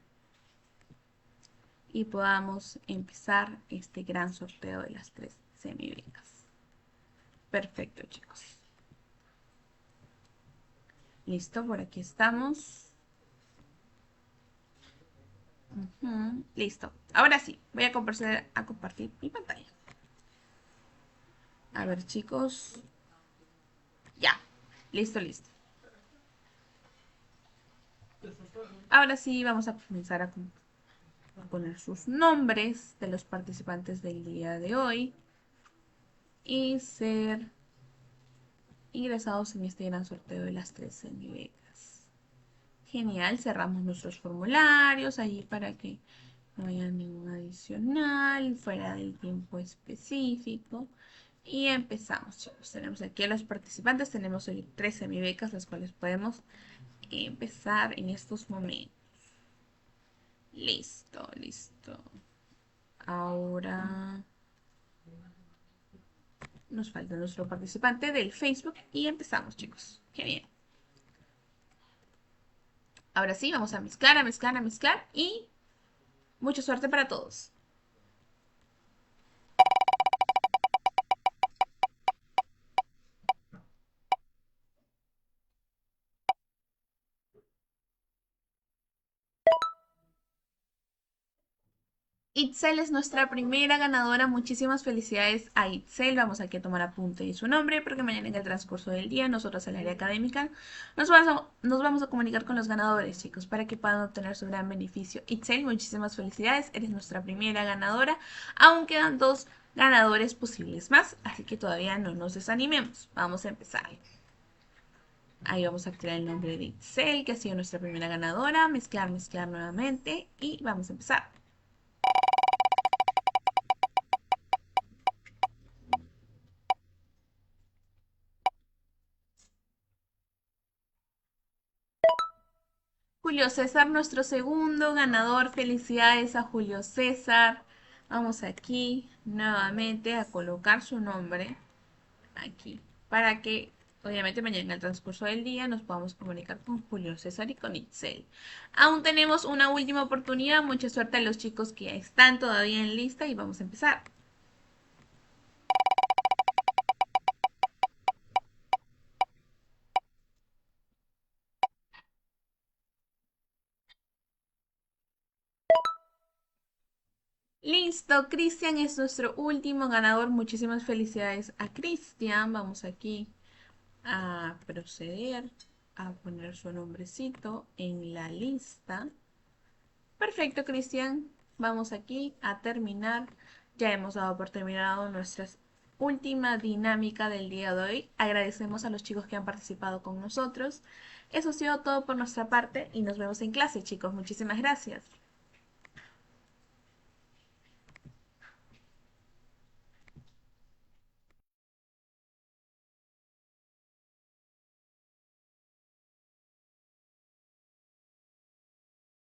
y podamos empezar este gran sorteo de las 3 semibecas. Perfecto, chicos. Listo, por aquí estamos. Listo. Ahora sí, voy a proceder a compartir mi pantalla. A ver, chicos. Ya. Listo. Ahora sí, vamos a comenzar a poner sus nombres de los participantes del día de hoy y ser ingresados en este gran sorteo de las 3 semibecas. Genial, cerramos nuestros formularios allí para que no haya ningún adicional fuera del tiempo específico. Y empezamos, chicos. Tenemos aquí a los participantes, tenemos hoy 3 semibecas, las cuales podemos empezar en estos momentos. Listo. Ahora nos falta nuestro participante del Facebook y empezamos, chicos. Qué bien. Ahora sí, vamos a mezclar y mucha suerte para todos. Itzel es nuestra primera ganadora. Muchísimas felicidades a Itzel. Vamos aquí a tomar apunte de su nombre porque mañana en el transcurso del día nosotros en el área académica nos vamos a comunicar con los ganadores, chicos, para que puedan obtener su gran beneficio. Itzel, muchísimas felicidades. Eres nuestra primera ganadora. Aún quedan 2 ganadores posibles más, así que todavía no nos desanimemos. Vamos a empezar. Ahí vamos a activar el nombre de Itzel, que ha sido nuestra primera ganadora. Mezclar nuevamente y vamos a empezar. Julio César, nuestro segundo ganador. Felicidades a Julio César. Vamos aquí nuevamente a colocar su nombre aquí para que obviamente mañana en el transcurso del día nos podamos comunicar con Julio César y con Itzel. Aún tenemos una última oportunidad. Mucha suerte a los chicos que están todavía en lista y vamos a empezar. Listo, Cristian es nuestro último ganador. Muchísimas felicidades a Cristian. Vamos aquí a proceder a poner su nombrecito en la lista. Perfecto, Cristian. Vamos aquí a terminar. Ya hemos dado por terminado nuestra última dinámica del día de hoy. Agradecemos a los chicos que han participado con nosotros. Eso ha sido todo por nuestra parte y nos vemos en clase, chicos. Muchísimas gracias.